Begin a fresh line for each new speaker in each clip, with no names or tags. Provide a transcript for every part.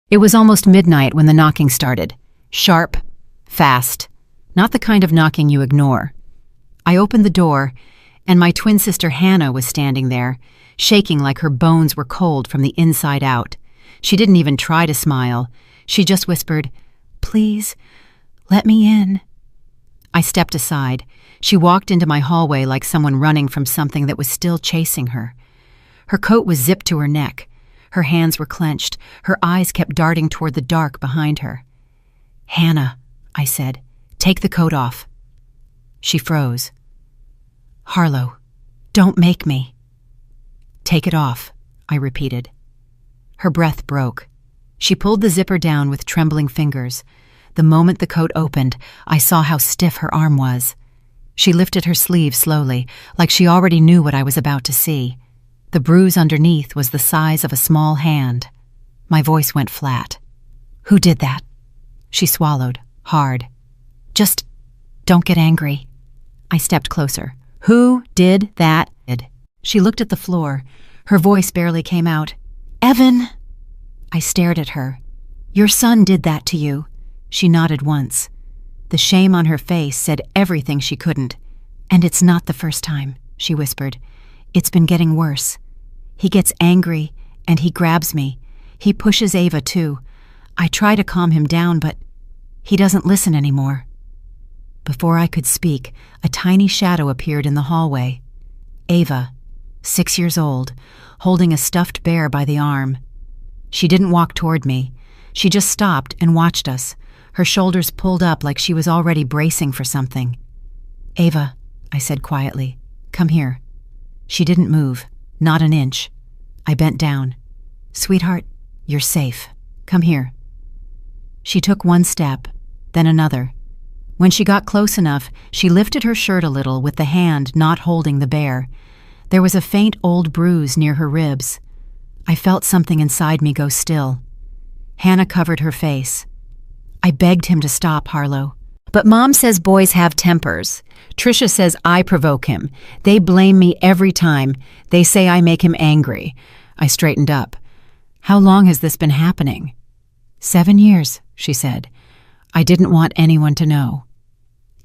It was almost midnight when the knocking started. Sharp, fast, not the kind of knocking you ignore. I opened the door, and my twin sister Hannah was standing there, shaking like her bones were cold from the inside out. She didn't even try to smile. She just whispered, "Please, let me in." I stepped aside. She walked into my hallway like someone running from something that was still chasing her. Her coat was zipped to her neck. Her hands were clenched. Her eyes kept darting toward the dark behind her. "Hannah," I said, "take the coat off." She froze. "Harlow, don't make me." "Take it off," I repeated. Her breath broke. She pulled the zipper down with trembling fingers. The moment the coat opened, I saw how stiff her arm was. She lifted her sleeve slowly, like she already knew what I was about to see. The bruise underneath was the size of a small hand. My voice went flat. "Who did that?" She swallowed, hard. "Just don't get angry." I stepped closer. "Who did that?" She looked at the floor. Her voice barely came out. "Evan!" I stared at her. "Your son did that to you." She nodded once. The shame on her face said everything she couldn't. "And it's not the first time," she whispered. "It's been getting worse. He gets angry, and he grabs me. He pushes Ava, too. I try to calm him down, but he doesn't listen anymore." Before I could speak, a tiny shadow appeared in the hallway. Ava, 6 years old, holding a stuffed bear by the arm. She didn't walk toward me. She just stopped and watched us, her shoulders pulled up like she was already bracing for something. "Ava," I said quietly, "come here." She didn't move, not an inch. I bent down. "Sweetheart, you're safe. Come here." She took one step, then another. When she got close enough, she lifted her shirt a little with the hand not holding the bear. There was a faint old bruise near her ribs. I felt something inside me go still. Hannah covered her face. "I begged him to stop, Harlow. But Mom says boys have tempers. Trisha says I provoke him. They blame me every time. They say I make him angry." I straightened up. "How long has this been happening?" 7 years, she said. "I didn't want anyone to know."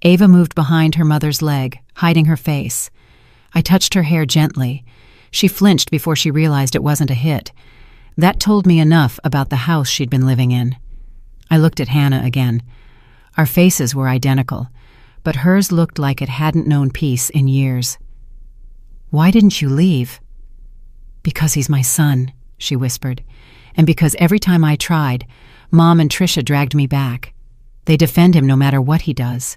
Ava moved behind her mother's leg, hiding her face. I touched her hair gently. She flinched before she realized it wasn't a hit. That told me enough about the house she'd been living in. I looked at Hannah again. Our faces were identical, but hers looked like it hadn't known peace in years. "Why didn't you leave?" "Because he's my son," she whispered, "and because every time I tried, Mom and Trisha dragged me back. They defend him no matter what he does."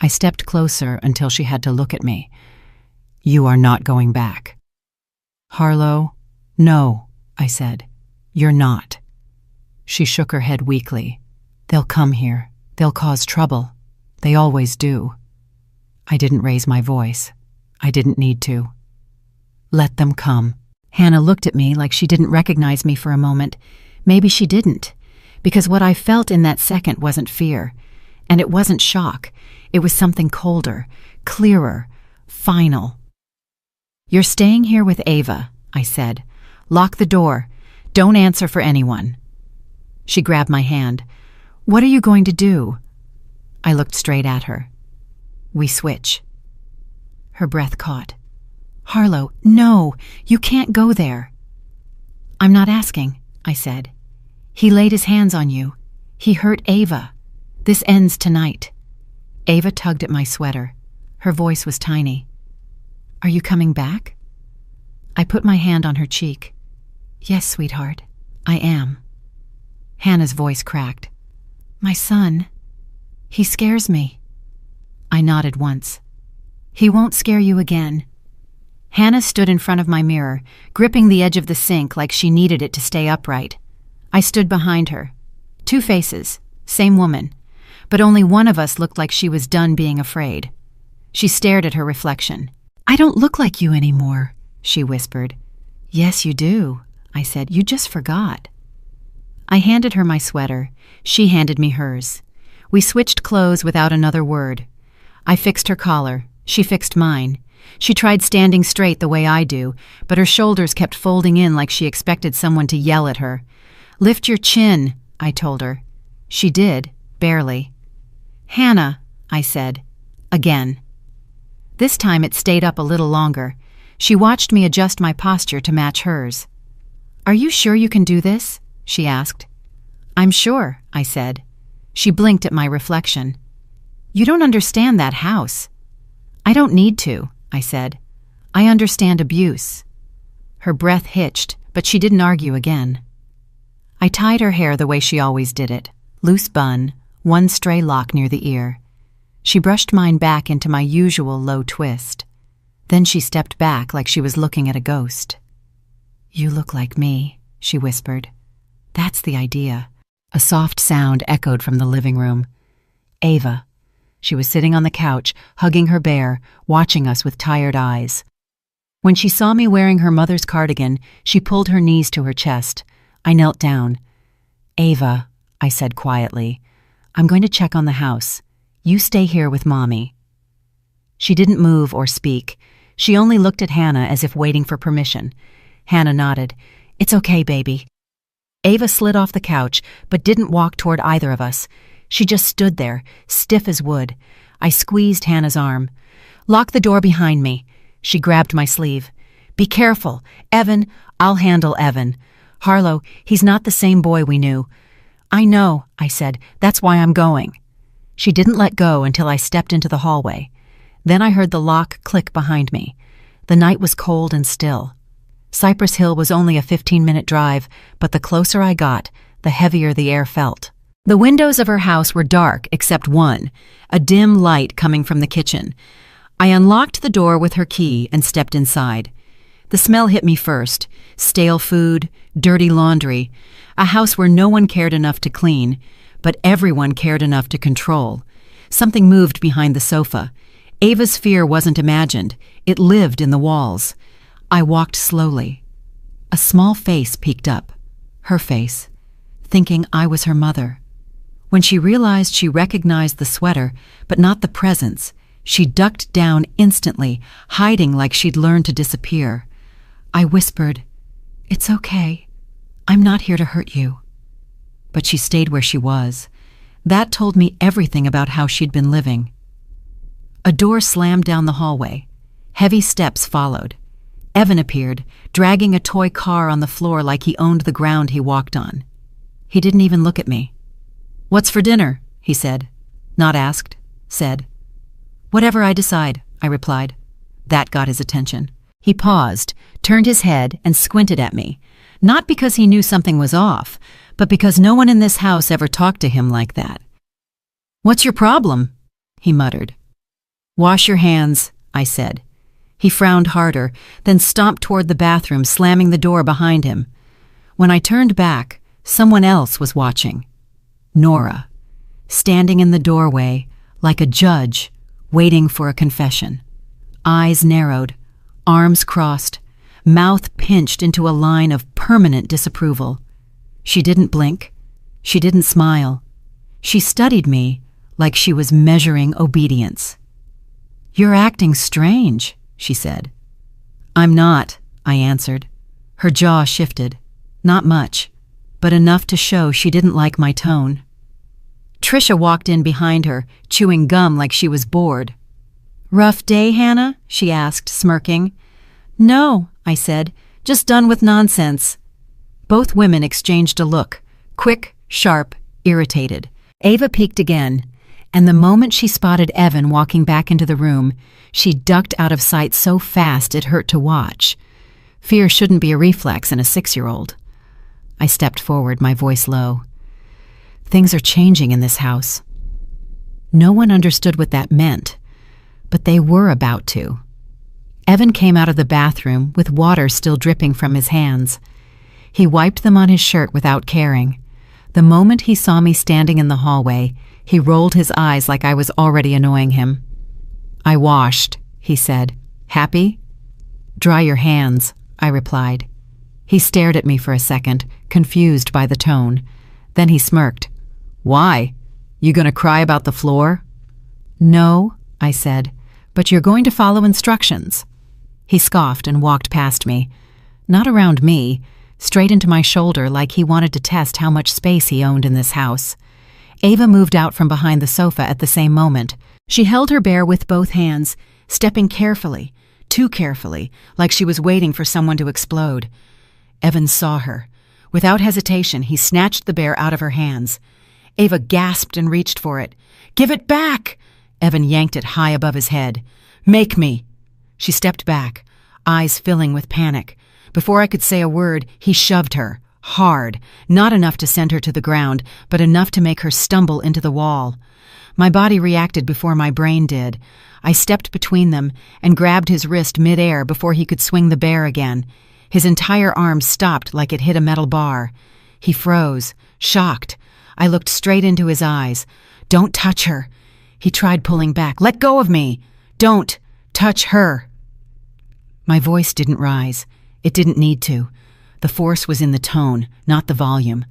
I stepped closer until she had to look at me. "You are not going back." "Harlow, no," I said. "You're not." She shook her head weakly. "They'll come here. They'll cause trouble. They always do." I didn't raise my voice. I didn't need to. "Let them come." Hannah looked at me like she didn't recognize me for a moment. Maybe she didn't, because what I felt in that second wasn't fear, and it wasn't shock. It was something colder, clearer, final. "You're staying here with Ava," I said. "Lock the door. Don't answer for anyone." She grabbed my hand. "What are you going to do?" I looked straight at her. "We switch." Her breath caught. "Harlow, no, you can't go there." "I'm not asking," I said. "He laid his hands on you. He hurt Ava. This ends tonight." Ava tugged at my sweater. Her voice was tiny. "Are you coming back?" I put my hand on her cheek. "Yes, sweetheart, I am." Hannah's voice cracked. "My son, he scares me." I nodded once. "He won't scare you again." Hannah stood in front of my mirror, gripping the edge of the sink like she needed it to stay upright. I stood behind her. 2 faces, same woman, but only one of us looked like she was done being afraid. She stared at her reflection. "I don't look like you anymore," she whispered. "Yes, you do," I said. "You just forgot." I handed her my sweater. She handed me hers. We switched clothes without another word. I fixed her collar. She fixed mine. She tried standing straight the way I do, but her shoulders kept folding in like she expected someone to yell at her. Lift your chin, I told her. She did, barely. Hannah, I said, again. This time it stayed up a little longer. She watched me adjust my posture to match hers. Are you sure you can do this? She asked. I'm sure, I said. She blinked at my reflection. You don't understand that house. I don't need to, I said. I understand abuse. Her breath hitched, but she didn't argue again. I tied her hair the way she always did it, loose bun, one stray lock near the ear. She brushed mine back into my usual low twist. Then she stepped back like she was looking at a ghost. You look like me, she whispered. That's the idea. A soft sound echoed from the living room. Ava. She was sitting on the couch, hugging her bear, watching us with tired eyes. When she saw me wearing her mother's cardigan, she pulled her knees to her chest. I knelt down. Ava, I said quietly, I'm going to check on the house. You stay here with Mommy. She didn't move or speak. She only looked at Hannah as if waiting for permission. Hannah nodded. It's okay, baby. Ava slid off the couch, but didn't walk toward either of us. She just stood there, stiff as wood. I squeezed Hannah's arm. Lock the door behind me. She grabbed my sleeve. Be careful. Evan, I'll handle Evan. Harlow, he's not the same boy we knew. I know, I said. That's why I'm going. She didn't let go until I stepped into the hallway. Then I heard the lock click behind me. The night was cold and still. Cypress Hill was only a 15-minute drive, but the closer I got, the heavier the air felt. The windows of her house were dark except one, a dim light coming from the kitchen. I unlocked the door with her key and stepped inside. The smell hit me first. Stale food, dirty laundry, a house where no one cared enough to clean, but everyone cared enough to control. Something moved behind the sofa. Ava's fear wasn't imagined. It lived in the walls. I walked slowly. A small face peeked up. Her face. Thinking I was her mother. When she realized she recognized the sweater, but not the presence, she ducked down instantly, hiding like she'd learned to disappear. I whispered, It's okay. I'm not here to hurt you. But she stayed where she was. That told me everything about how she'd been living. A door slammed down the hallway. Heavy steps followed. Evan appeared, dragging a toy car on the floor like he owned the ground he walked on. He didn't even look at me. What's for dinner? He said. Not asked. Said. Whatever I decide, I replied. That got his attention. He paused, turned his head, and squinted at me. Not because he knew something was off, but because no one in this house ever talked to him like that. What's your problem? He muttered. Wash your hands, I said. He frowned harder, then stomped toward the bathroom, slamming the door behind him. When I turned back, someone else was watching. Nora, standing in the doorway, like a judge, waiting for a confession. Eyes narrowed, arms crossed, mouth pinched into a line of permanent disapproval. She didn't blink. She didn't smile. She studied me like she was measuring obedience. You're acting strange, she said. I'm not, I answered. Her jaw shifted. Not much, but enough to show she didn't like my tone. Trisha walked in behind her, chewing gum like she was bored. Rough day, Hannah? She asked, smirking. No, I said, just done with nonsense. Both women exchanged a look, quick, sharp, irritated. Ava peeked again, and the moment she spotted Evan walking back into the room, she ducked out of sight so fast it hurt to watch. Fear shouldn't be a reflex in a 6-year-old. I stepped forward, my voice low. Things are changing in this house. No one understood what that meant, but they were about to. Evan came out of the bathroom with water still dripping from his hands. He wiped them on his shirt without caring. The moment he saw me standing in the hallway, he rolled his eyes like I was already annoying him. I washed, he said. Happy? Dry your hands, I replied. He stared at me for a second, confused by the tone. Then he smirked. Why? You gonna cry about the floor? No, I said, but you're going to follow instructions. He scoffed and walked past me. Not around me, straight into my shoulder like he wanted to test how much space he owned in this house. Ava moved out from behind the sofa at the same moment. She held her bear with both hands, stepping carefully, too carefully, like she was waiting for someone to explode. Evan saw her. Without hesitation, he snatched the bear out of her hands. Ava gasped and reached for it. "Give it back!" Evan yanked it high above his head. "Make me!" She stepped back, eyes filling with panic. Before I could say a word, he shoved her, hard, not enough to send her to the ground, but enough to make her stumble into the wall. My body reacted before my brain did. I stepped between them and grabbed his wrist mid-air before he could swing the bear again. His entire arm stopped like it hit a metal bar. He froze, shocked. I looked straight into his eyes. "Don't touch her." He tried pulling back. "Let go of me. Don't touch her." My voice didn't rise. It didn't need to. The force was in the tone, not the volume.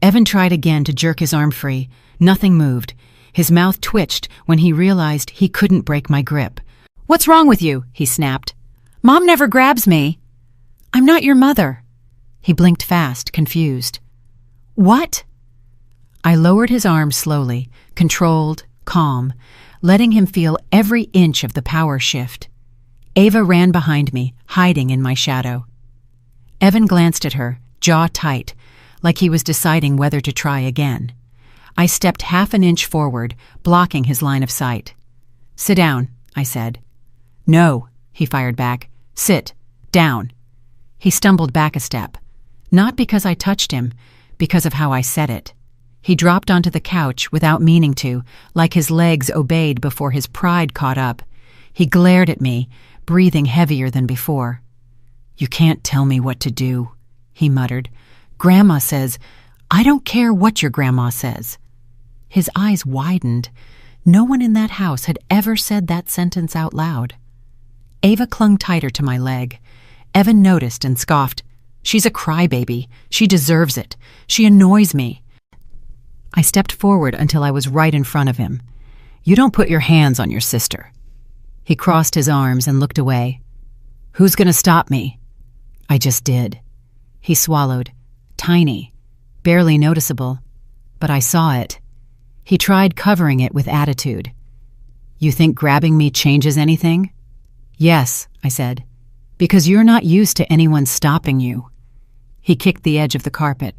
Evan tried again to jerk his arm free. Nothing moved. His mouth twitched when he realized he couldn't break my grip. "What's wrong with you?" he snapped. "Mom never grabs me." "I'm not your mother." He blinked fast, confused. "What?" I lowered his arm slowly, controlled, calm, letting him feel every inch of the power shift. Ava ran behind me, hiding in my shadow. Evan glanced at her, jaw tight, like he was deciding whether to try again. I stepped half an inch forward, blocking his line of sight. "Sit down," I said. "No," he fired back. "Sit. Down." He stumbled back a step. Not because I touched him, because of how I said it. He dropped onto the couch without meaning to, like his legs obeyed before his pride caught up. He glared at me, breathing heavier than before. "You can't tell me what to do," he muttered. "Grandma says—" "I don't care what your grandma says." His eyes widened. No one in that house had ever said that sentence out loud. Ava clung tighter to my leg. Evan noticed and scoffed. "She's a crybaby. She deserves it. She annoys me." I stepped forward until I was right in front of him. "You don't put your hands on your sister." He crossed his arms and looked away. "Who's going to stop me?" I just did. He swallowed. Tiny. Barely noticeable. But I saw it. He tried covering it with attitude. "You think grabbing me changes anything?" "Yes," I said. "Because you're not used to anyone stopping you." He kicked the edge of the carpet.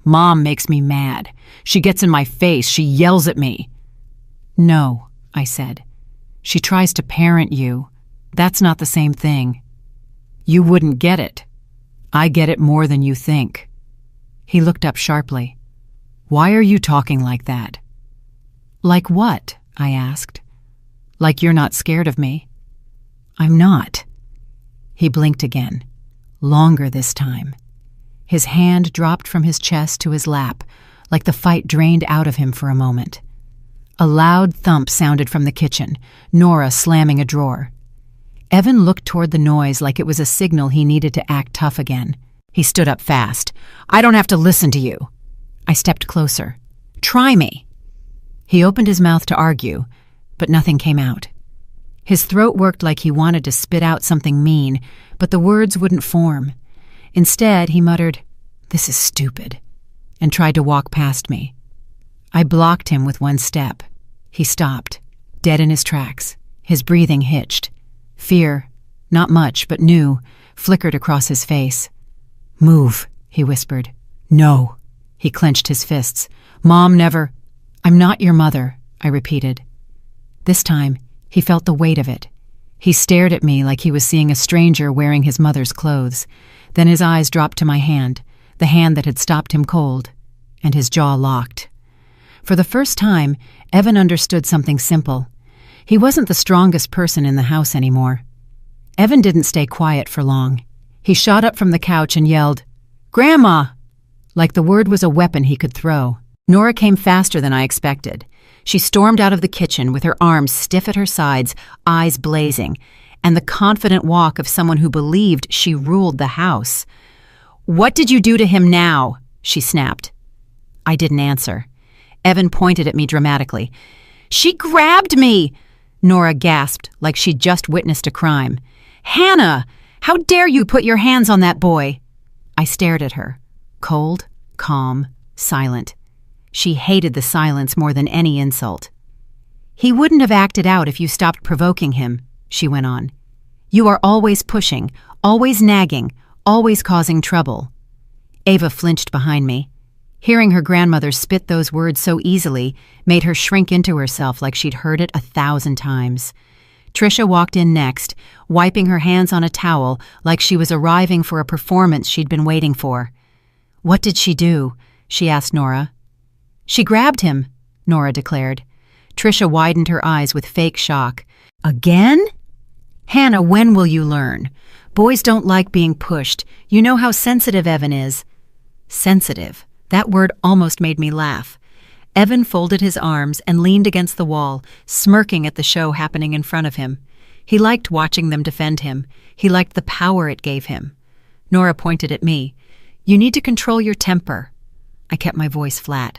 "Mom makes me mad. She gets in my face. She yells at me." "No," I said. "She tries to parent you. That's not the same thing." "You wouldn't get it. I get it more than you think." He looked up sharply. "Why are you talking like that?" "Like what?" I asked. "Like you're not scared of me." "I'm not." He blinked again. Longer this time. His hand dropped from his chest to his lap, like the fight drained out of him for a moment. A loud thump sounded from the kitchen, Nora slamming a drawer. Evan looked toward the noise like it was a signal he needed to act tough again. He stood up fast. "I don't have to listen to you." I stepped closer. "Try me." He opened his mouth to argue, but nothing came out. His throat worked like he wanted to spit out something mean, but the words wouldn't form. Instead, he muttered, "This is stupid," and tried to walk past me. I blocked him with one step. He stopped, dead in his tracks, his breathing hitched. Fear, not much, but new, flickered across his face. "Move," he whispered. "No." He clenched his fists. "Mom never—" "I'm not your mother," I repeated. This time, he felt the weight of it. He stared at me like he was seeing a stranger wearing his mother's clothes. Then his eyes dropped to my hand, the hand that had stopped him cold, and his jaw locked. For the first time, Evan understood something simple. He wasn't the strongest person in the house anymore. Evan didn't stay quiet for long. He shot up from the couch and yelled, "Grandma!" like the word was a weapon he could throw. Nora came faster than I expected. She stormed out of the kitchen with her arms stiff at her sides, eyes blazing, and the confident walk of someone who believed she ruled the house. "What did you do to him now?" she snapped. I didn't answer. Evan pointed at me dramatically. "She grabbed me!" Nora gasped like she'd just witnessed a crime. "Hannah, how dare you put your hands on that boy?" I stared at her, cold, calm, silent. She hated the silence more than any insult. "He wouldn't have acted out if you stopped provoking him," she went on. "You are always pushing, always nagging, always causing trouble." Ava flinched behind me. Hearing her grandmother spit those words so easily made her shrink into herself like she'd heard it 1,000 times. Trisha walked in next, wiping her hands on a towel like she was arriving for a performance she'd been waiting for. "What did she do?" she asked Nora. "She grabbed him," Nora declared. Trisha widened her eyes with fake shock. "Again?" "Hannah, when will you learn? Boys don't like being pushed. You know how sensitive Evan is." Sensitive. That word almost made me laugh. Evan folded his arms and leaned against the wall, smirking at the show happening in front of him. He liked watching them defend him. He liked the power it gave him. Nora pointed at me. "You need to control your temper." I kept my voice flat.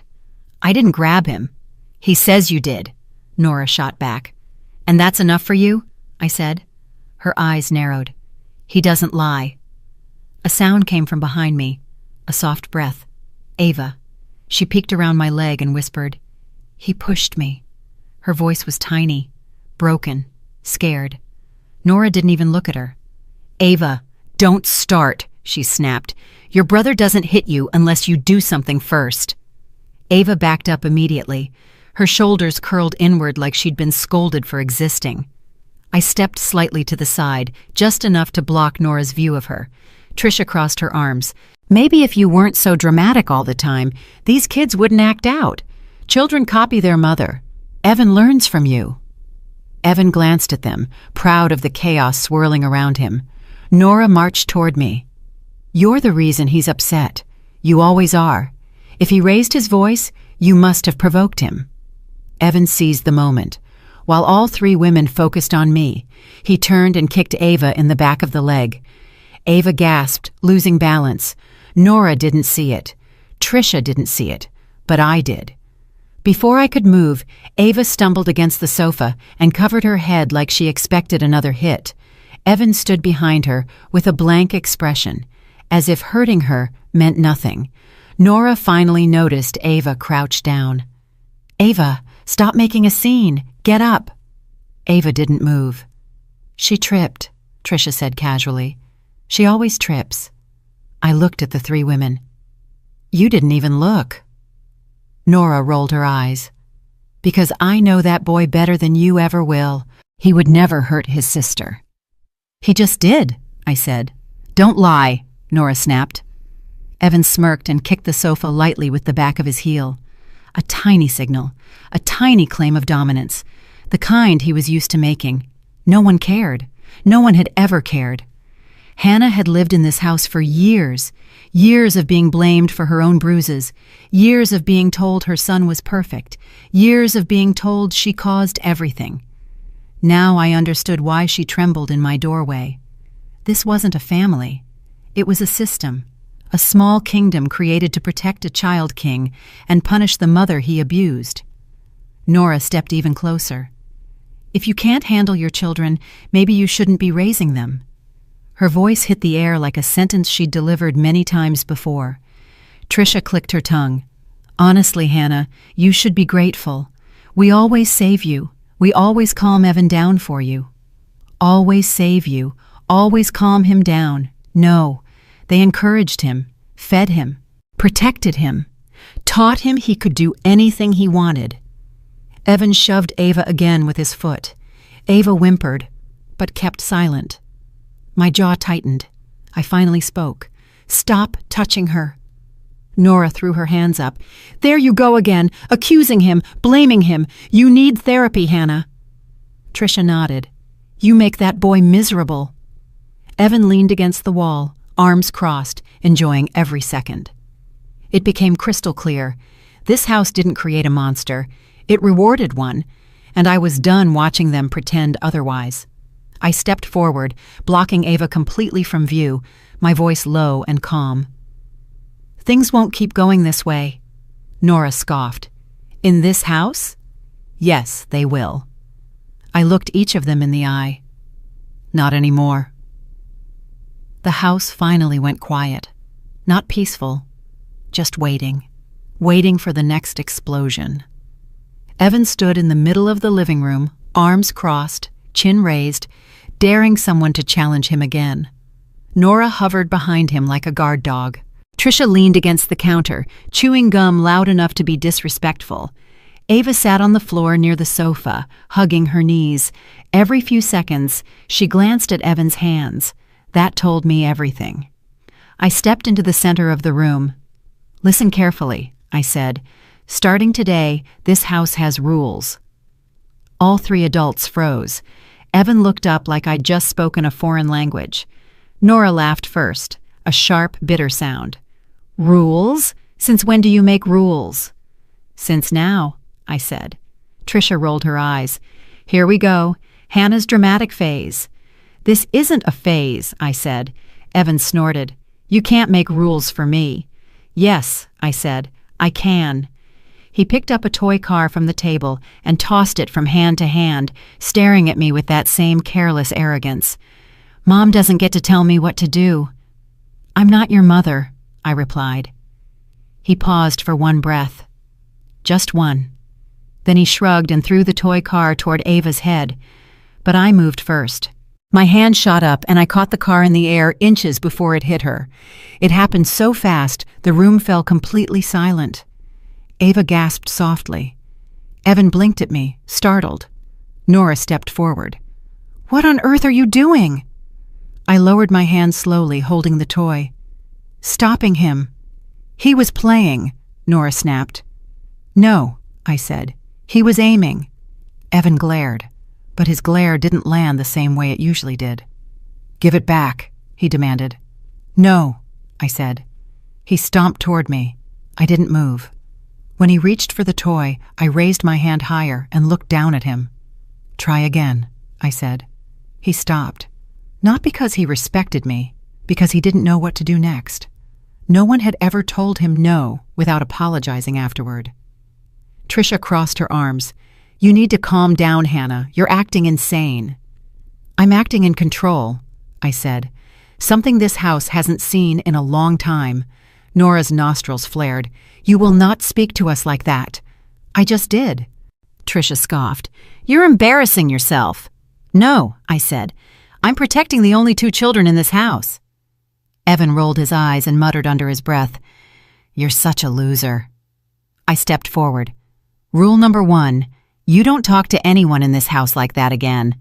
"I didn't grab him." "He says you did," Nora shot back. "And that's enough for you?" I said. Her eyes narrowed. "He doesn't lie." A sound came from behind me, a soft breath. Ava. She peeked around my leg and whispered, "He pushed me." Her voice was tiny, broken, scared. Nora didn't even look at her. "Ava, don't start," she snapped. "Your brother doesn't hit you unless you do something first." Ava backed up immediately. Her shoulders curled inward like she'd been scolded for existing. I stepped slightly to the side, just enough to block Nora's view of her. Trisha crossed her arms. "Maybe if you weren't so dramatic all the time, these kids wouldn't act out. Children copy their mother. Evan learns from you." Evan glanced at them, proud of the chaos swirling around him. Nora marched toward me. "You're the reason he's upset. You always are. If he raised his voice, you must have provoked him." Evan seized the moment. While all three women focused on me, he turned and kicked Ava in the back of the leg. Ava gasped, losing balance. Nora didn't see it. Trisha didn't see it, but I did. Before I could move, Ava stumbled against the sofa and covered her head like she expected another hit. Evan stood behind her with a blank expression, as if hurting her meant nothing. Nora finally noticed Ava crouch down. "Ava, stop making a scene. Get up." Ava didn't move. "She tripped," Trisha said casually. "She always trips." I looked at the three women. "You didn't even look." Nora rolled her eyes. "Because I know that boy better than you ever will. He would never hurt his sister." "He just did," I said. "Don't lie," Nora snapped. Evan smirked and kicked the sofa lightly with the back of his heel. A tiny signal, a tiny claim of dominance, the kind he was used to making. No one cared. No one had ever cared. Hannah had lived in this house for years, years of being blamed for her own bruises, years of being told her son was perfect, years of being told she caused everything. Now I understood why she trembled in my doorway. This wasn't a family. It was a system, a small kingdom created to protect a child king and punish the mother he abused. Nora stepped even closer. "If you can't handle your children, maybe you shouldn't be raising them." Her voice hit the air like a sentence she'd delivered many times before. Trisha clicked her tongue. "Honestly, Hannah, you should be grateful. We always save you. We always calm Evan down for you." Always save you. Always calm him down. No. They encouraged him, fed him, protected him, taught him he could do anything he wanted. Evan shoved Ava again with his foot. Ava whimpered, but kept silent. My jaw tightened. I finally spoke. "Stop touching her." Nora threw her hands up. "There you go again, accusing him, blaming him. You need therapy, Hannah." Trisha nodded. "You make that boy miserable." Evan leaned against the wall, arms crossed, enjoying every second. It became crystal clear. This house didn't create a monster. It rewarded one, and I was done watching them pretend otherwise. I stepped forward, blocking Ava completely from view, my voice low and calm. "Things won't keep going this way," Nora scoffed. "In this house? Yes, they will." I looked each of them in the eye. Not anymore. The house finally went quiet. Not peaceful, just waiting for the next explosion. Evan stood in the middle of the living room, arms crossed, chin raised, daring someone to challenge him again. Nora hovered behind him like a guard dog. Trisha leaned against the counter, chewing gum loud enough to be disrespectful. Ava sat on the floor near the sofa, hugging her knees. Every few seconds, she glanced at Evan's hands. That told me everything. I stepped into the center of the room. "Listen carefully," I said. "Starting today, this house has rules." All three adults froze. Evan looked up like I'd just spoken a foreign language. Nora laughed first, a sharp, bitter sound. "Rules? Since when do you make rules?" "Since now," I said. Trisha rolled her eyes. "Here we go. Hannah's dramatic phase." "This isn't a phase," I said. Evan snorted. "You can't make rules for me." "Yes," I said. "I can." He picked up a toy car from the table and tossed it from hand to hand, staring at me with that same careless arrogance. "Mom doesn't get to tell me what to do." "I'm not your mother," I replied. He paused for one breath. Just one. Then he shrugged and threw the toy car toward Ava's head. But I moved first. My hand shot up and I caught the car in the air inches before it hit her. It happened so fast, the room fell completely silent. Ava gasped softly. Evan blinked at me, startled. Nora stepped forward. "What on earth are you doing?" I lowered my hand slowly, holding the toy. "Stopping him." "He was playing," Nora snapped. "No," I said. "He was aiming." Evan glared, but his glare didn't land the same way it usually did. "Give it back," he demanded. "No," I said. He stomped toward me. I didn't move. When he reached for the toy, I raised my hand higher and looked down at him. "Try again," I said. He stopped. Not because he respected me, because he didn't know what to do next. No one had ever told him no without apologizing afterward. Trisha crossed her arms. "You need to calm down, Hannah. You're acting insane." "I'm acting in control," I said. "Something this house hasn't seen in a long time." Nora's nostrils flared. "You will not speak to us like that." "I just did." Trisha scoffed. "You're embarrassing yourself." "No," I said. "I'm protecting the only two children in this house." Evan rolled his eyes and muttered under his breath, "You're such a loser." I stepped forward. "Rule number 1, you don't talk to anyone in this house like that again."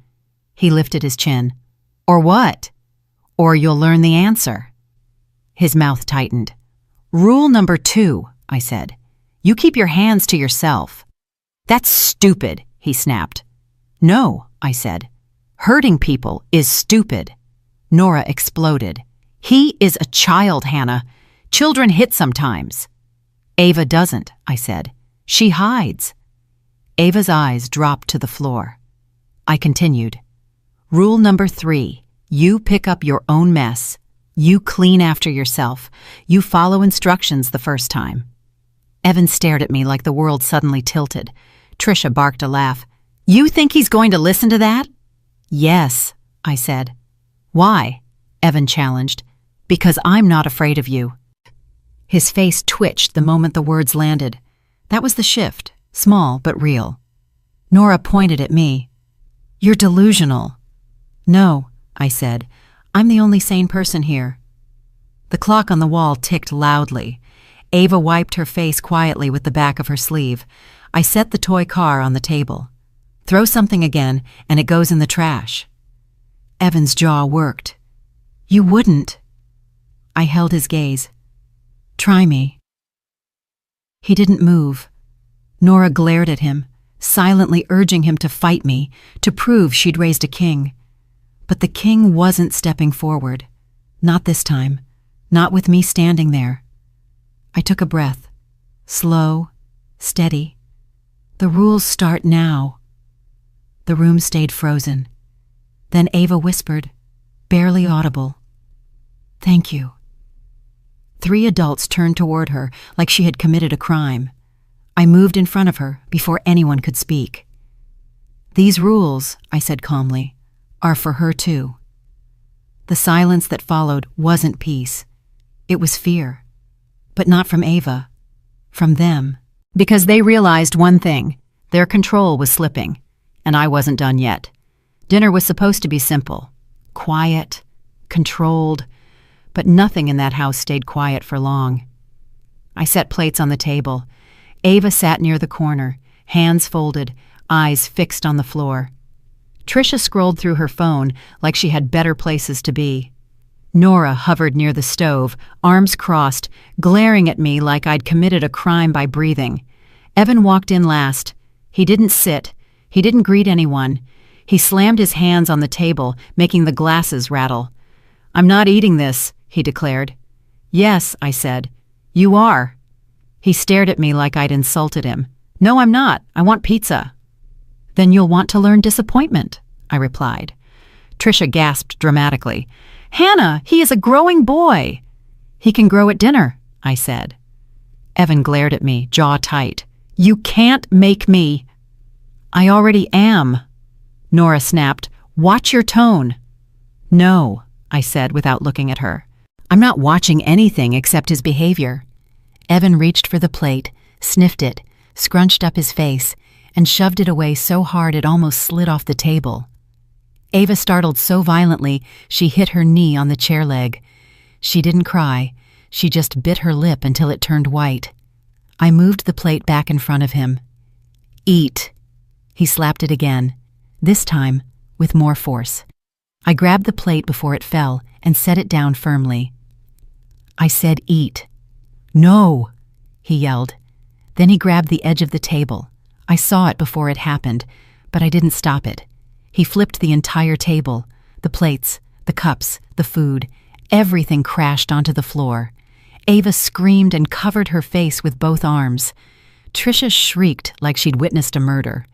He lifted his chin. "Or what?" "Or you'll learn the answer." His mouth tightened. "Rule number 2, I said. You keep your hands to yourself." "That's stupid," he snapped. "No," I said. "Hurting people is stupid." Nora exploded. "He is a child, Hannah. Children hit sometimes." "Ava doesn't," I said. "She hides." Ava's eyes dropped to the floor. I continued. "Rule number 3, you pick up your own mess. You clean after yourself. You follow instructions the first time." Evan stared at me like the world suddenly tilted. Trisha barked a laugh. "You think he's going to listen to that?" "Yes," I said. "Why?" Evan challenged. "Because I'm not afraid of you." His face twitched the moment the words landed. That was the shift, small but real. Nora pointed at me. "You're delusional." "No," I said. "I'm the only sane person here." The clock on the wall ticked loudly. Ava wiped her face quietly with the back of her sleeve. I set the toy car on the table. "Throw something again, and it goes in the trash." Evan's jaw worked. "You wouldn't." I held his gaze. "Try me." He didn't move. Nora glared at him, silently urging him to fight me, to prove she'd raised a king. But the king wasn't stepping forward. Not this time. Not with me standing there. I took a breath. Slow, steady. The rules start now. The room stayed frozen. Then Ava whispered, barely audible, "Thank you." 3 adults turned toward her like she had committed a crime. I moved in front of her before anyone could speak. "These rules," I said calmly, "are for her too." The silence that followed wasn't peace. It was fear. But not from Ava. From them. Because they realized one thing. Their control was slipping. And I wasn't done yet. Dinner was supposed to be simple. Quiet. Controlled. But nothing in that house stayed quiet for long. I set plates on the table. Ava sat near the corner, hands folded, eyes fixed on the floor. Tricia scrolled through her phone like she had better places to be. Nora hovered near the stove, arms crossed, glaring at me like I'd committed a crime by breathing. Evan walked in last. He didn't sit. He didn't greet anyone. He slammed his hands on the table, making the glasses rattle. "I'm not eating this," he declared. "Yes," I said. "You are." He stared at me like I'd insulted him. "No, I'm not. I want pizza." "Then you'll want to learn disappointment," I replied. Tricia gasped dramatically. "Hannah, he is a growing boy." "He can grow at dinner," I said. Evan glared at me, jaw tight. "You can't make me." "I already am." Nora snapped. "Watch your tone." "No," I said without looking at her. "I'm not watching anything except his behavior." Evan reached for the plate, sniffed it, scrunched up his face, and shoved it away so hard it almost slid off the table. Ava startled so violently she hit her knee on the chair leg. She didn't cry. She just bit her lip until it turned white. I moved the plate back in front of him. "Eat." He slapped it again, this time with more force. I grabbed the plate before it fell and set it down firmly. I said eat. "No," he yelled. Then he grabbed the edge of the table. I saw it before it happened, but I didn't stop it. He flipped the entire table, the plates, the cups, the food. Everything crashed onto the floor. Ava screamed and covered her face with both arms. Tricia shrieked like she'd witnessed a murder.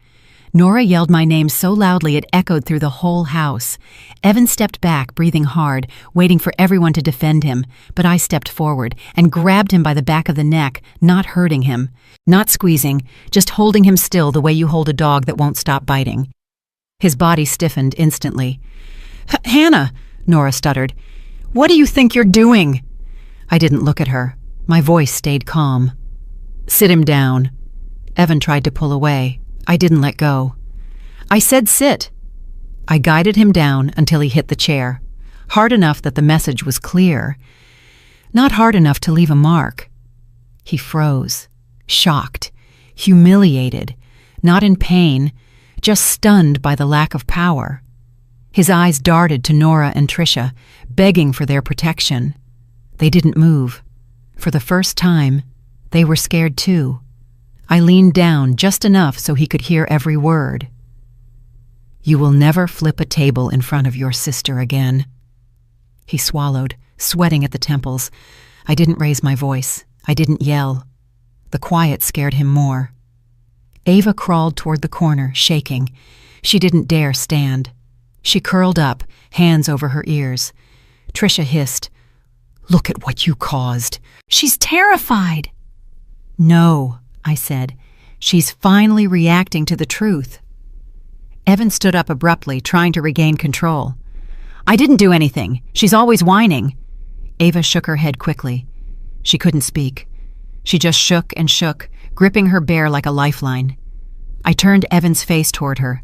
Nora yelled my name so loudly it echoed through the whole house. Evan stepped back, breathing hard, waiting for everyone to defend him, but I stepped forward and grabbed him by the back of the neck, not hurting him, not squeezing, just holding him still the way you hold a dog that won't stop biting. His body stiffened instantly. "Hannah," Nora stuttered, "what do you think you're doing?" I didn't look at her. My voice stayed calm. "Sit him down." Evan tried to pull away. I didn't let go. "I said sit." I guided him down until he hit the chair, hard enough that the message was clear, not hard enough to leave a mark. He froze, shocked, humiliated, not in pain, just stunned by the lack of power. His eyes darted to Nora and Tricia, begging for their protection. They didn't move. For the first time, they were scared too. I leaned down just enough so he could hear every word. "You will never flip a table in front of your sister again." He swallowed, sweating at the temples. I didn't raise my voice. I didn't yell. The quiet scared him more. Ava crawled toward the corner, shaking. She didn't dare stand. She curled up, hands over her ears. Tricia hissed, "Look at what you caused. She's terrified." "No," I said. "She's finally reacting to the truth." Evan stood up abruptly, trying to regain control. "I didn't do anything. She's always whining." Ava shook her head quickly. She couldn't speak. She just shook and shook, gripping her bear like a lifeline. I turned Evan's face toward her.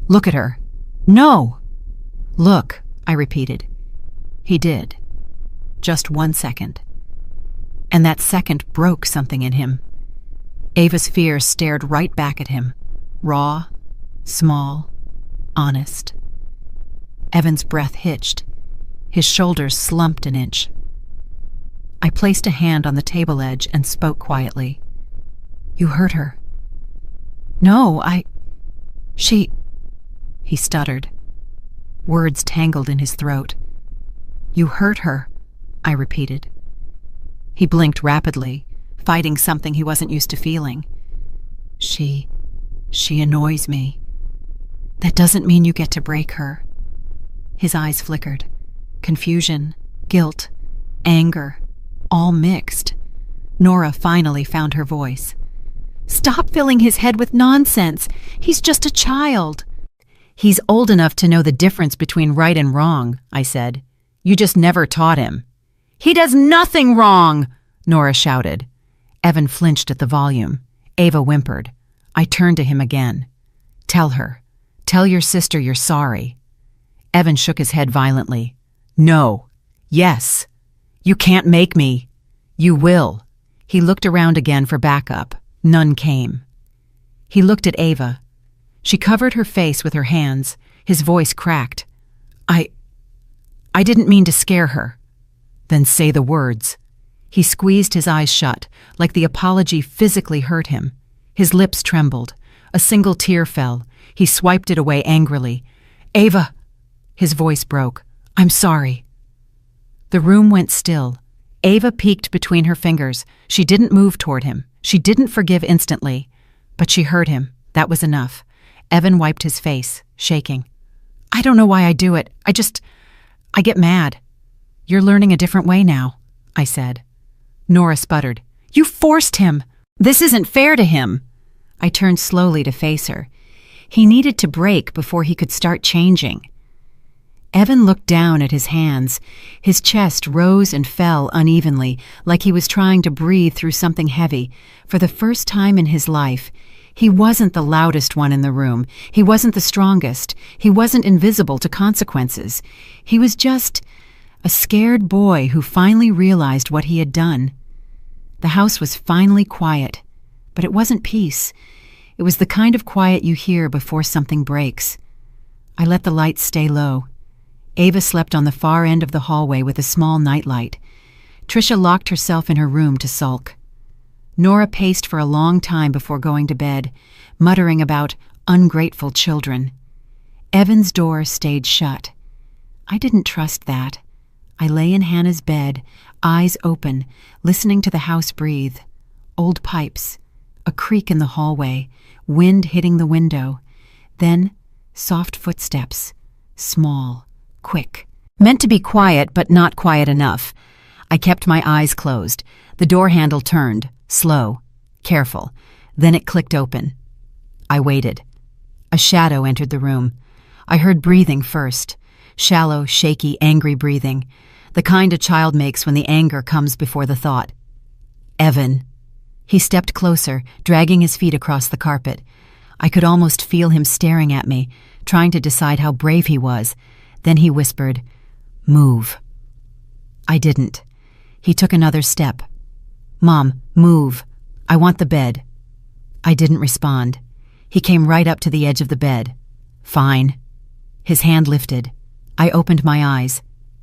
"Look at her." "No." "Look," I repeated. He did. Just 1 second. And that second broke something in him. Ava's fear stared right back at him, raw, small, honest. Evan's breath hitched. His shoulders slumped an inch. I placed a hand on the table edge and spoke quietly. "You hurt her." "No, she..." He stuttered. Words tangled in his throat. "You hurt her," I repeated. He blinked rapidly, fighting something he wasn't used to feeling. She annoys me. That doesn't mean you get to break her." His eyes flickered. Confusion, guilt, anger, all mixed. Nora finally found her voice. "Stop filling his head with nonsense. He's just a child." "He's old enough to know the difference between right and wrong," I said. "You just never taught him. "He does nothing wrong!" Nora shouted. Evan flinched at the volume. Ava whimpered. I turned to him again. "Tell her. Tell your sister you're sorry." Evan shook his head violently. "No. Yes. You can't make me." "You will." He looked around again for backup. None came. He looked at Ava. She covered her face with her hands. His voice cracked. I didn't mean to scare her." "Then say the words." He squeezed his eyes shut, like the apology physically hurt him. His lips trembled. A single tear fell. He swiped it away angrily. "Ava!" His voice broke. "I'm sorry." The room went still. Ava peeked between her fingers. She didn't move toward him. She didn't forgive instantly. But she heard him. That was enough. Evan wiped his face, shaking. "I don't know why I do it. I get mad." "You're learning a different way now," I said. Nora sputtered. "You forced him. This isn't fair to him." I turned slowly to face her. He needed to break before he could start changing. Evan looked down at his hands. His chest rose and fell unevenly, like he was trying to breathe through something heavy. For the first time in his life, he wasn't the loudest one in the room. He wasn't the strongest. He wasn't invisible to consequences. He was just a scared boy who finally realized what he had done. The house was finally quiet, but it wasn't peace. It was the kind of quiet you hear before something breaks. I let the lights stay low. Ava slept on the far end of the hallway with a small nightlight. Tricia locked herself in her room to sulk. Nora paced for a long time before going to bed, muttering about ungrateful children. Evan's door stayed shut. I didn't trust that. I lay in Hannah's bed, eyes open, listening to the house breathe. Old pipes, a creak in the hallway, wind hitting the window. Then, soft footsteps, small, quick. Meant to be quiet, but not quiet enough. I kept my eyes closed. The door handle turned, slow, careful. Then it clicked open. I waited. A shadow entered the room. I heard breathing first. Shallow, shaky, angry breathing. The kind a child makes when the anger comes before the thought. Evan. He stepped closer, dragging his feet across the carpet. I could almost feel him staring at me, trying to decide how brave he was. Then he whispered, "Move." I didn't. He took another step. "Mom, move. I want the bed." I didn't respond. He came right up to the edge of the bed. "Fine." His hand lifted. I opened my eyes.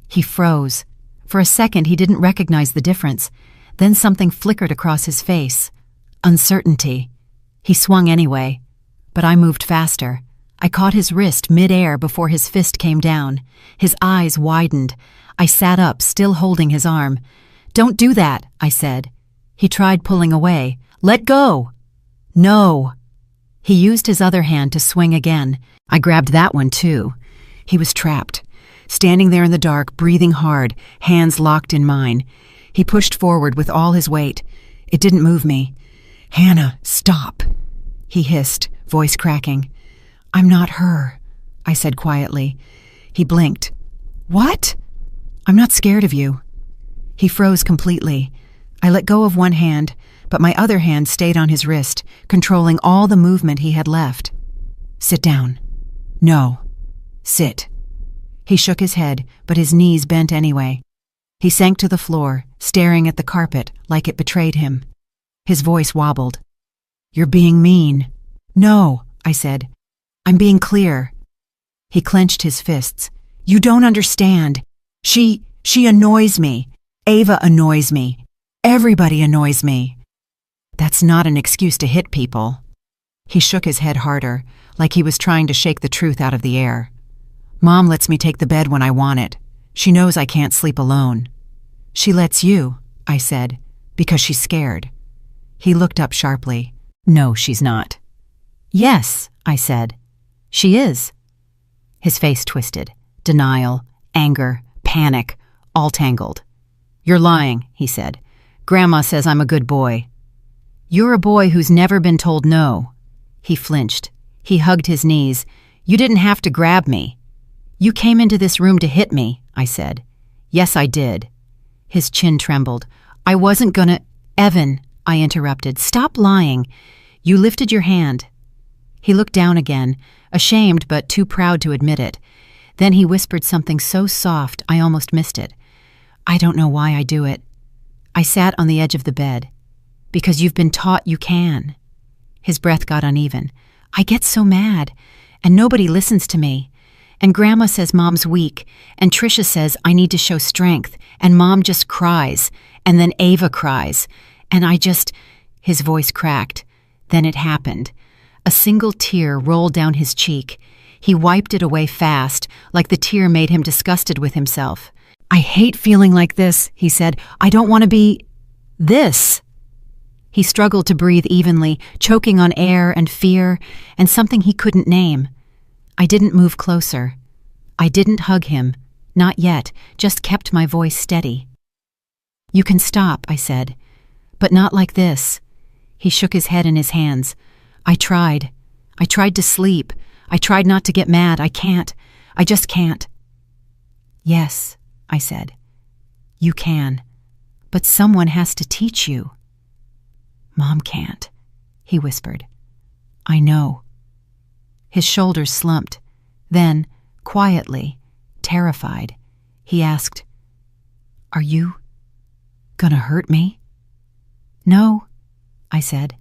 He froze. For a second, he didn't recognize the difference. Then something flickered across his face. Uncertainty. He swung anyway. But I moved faster. I caught his wrist mid-air before his fist came down. His eyes widened. I sat up, still holding his arm. "Don't do that," I said. He tried pulling away. "Let go." "No." He used his other hand to swing again. I grabbed that one too. He was trapped. Standing there in the dark, breathing hard, hands locked in mine. He pushed forward with all his weight. It didn't move me. "Hannah, stop," he hissed, voice cracking. "I'm not her," I said quietly. He blinked. "What?" "I'm not scared of you." He froze completely. I let go of one hand, but my other hand stayed on his wrist, controlling all the movement he had left. "Sit down." "No." "Sit." He shook his head, but his knees bent anyway. He sank to the floor, staring at the carpet like it betrayed him. His voice wobbled. "You're being mean." "No," I said. "I'm being clear." He clenched his fists. "You don't understand. She annoys me. Ava annoys me. Everybody annoys me." "That's not an excuse to hit people." He shook his head harder, like he was trying to shake the truth out of the air. "Mom lets me take the bed when I want it. She knows I can't sleep alone." "She lets you," I said, "because she's scared." He looked up sharply. "No, she's not." "Yes," I said. "She is." His face twisted. Denial, anger, panic, all tangled. "You're lying," he said. "Grandma says I'm a good boy." "You're a boy who's never been told no." He flinched. He hugged his knees. "You didn't have to grab me." "You came into this room to hit me," I said. "Yes, I did." His chin trembled. I wasn't gonna— Evan, I interrupted. Stop lying. You lifted your hand. He looked down again, ashamed but too proud to admit it. Then he whispered something so soft I almost missed it. I don't know why I do it. I sat on the edge of the bed. Because you've been taught you can. His breath got uneven. I get so mad, and nobody listens to me. And Grandma says Mom's weak, and Tricia says I need to show strength, and Mom just cries, and then Ava cries, and I just— His voice cracked. Then it happened. A single tear rolled down his cheek. He wiped it away fast, like the tear made him disgusted with himself. I hate feeling like this, he said. I don't want to be— this. He struggled to breathe evenly, choking on air and fear and something he couldn't name. I didn't move closer. I didn't hug him. Not yet, just kept my voice steady. You can stop, I said. But not like this. He shook his head in his hands. I tried. I tried to sleep. I tried not to get mad. I can't. I just can't. Yes, I said. You can. But someone has to teach you. Mom can't, he whispered. I know. His shoulders slumped. Then, quietly, terrified, he asked, Are you gonna hurt me? No, I said.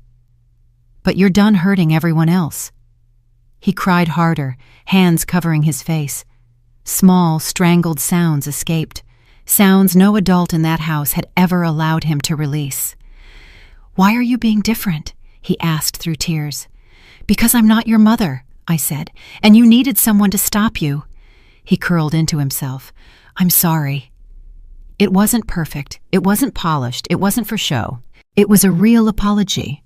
But you're done hurting everyone else. He cried harder, hands covering his face. Small, strangled sounds escaped, sounds no adult in that house had ever allowed him to release. Why are you being different? He asked through tears. Because I'm not your mother, I said, and you needed someone to stop you. He curled into himself. I'm sorry. It wasn't perfect. It wasn't polished. It wasn't for show. It was a real apology.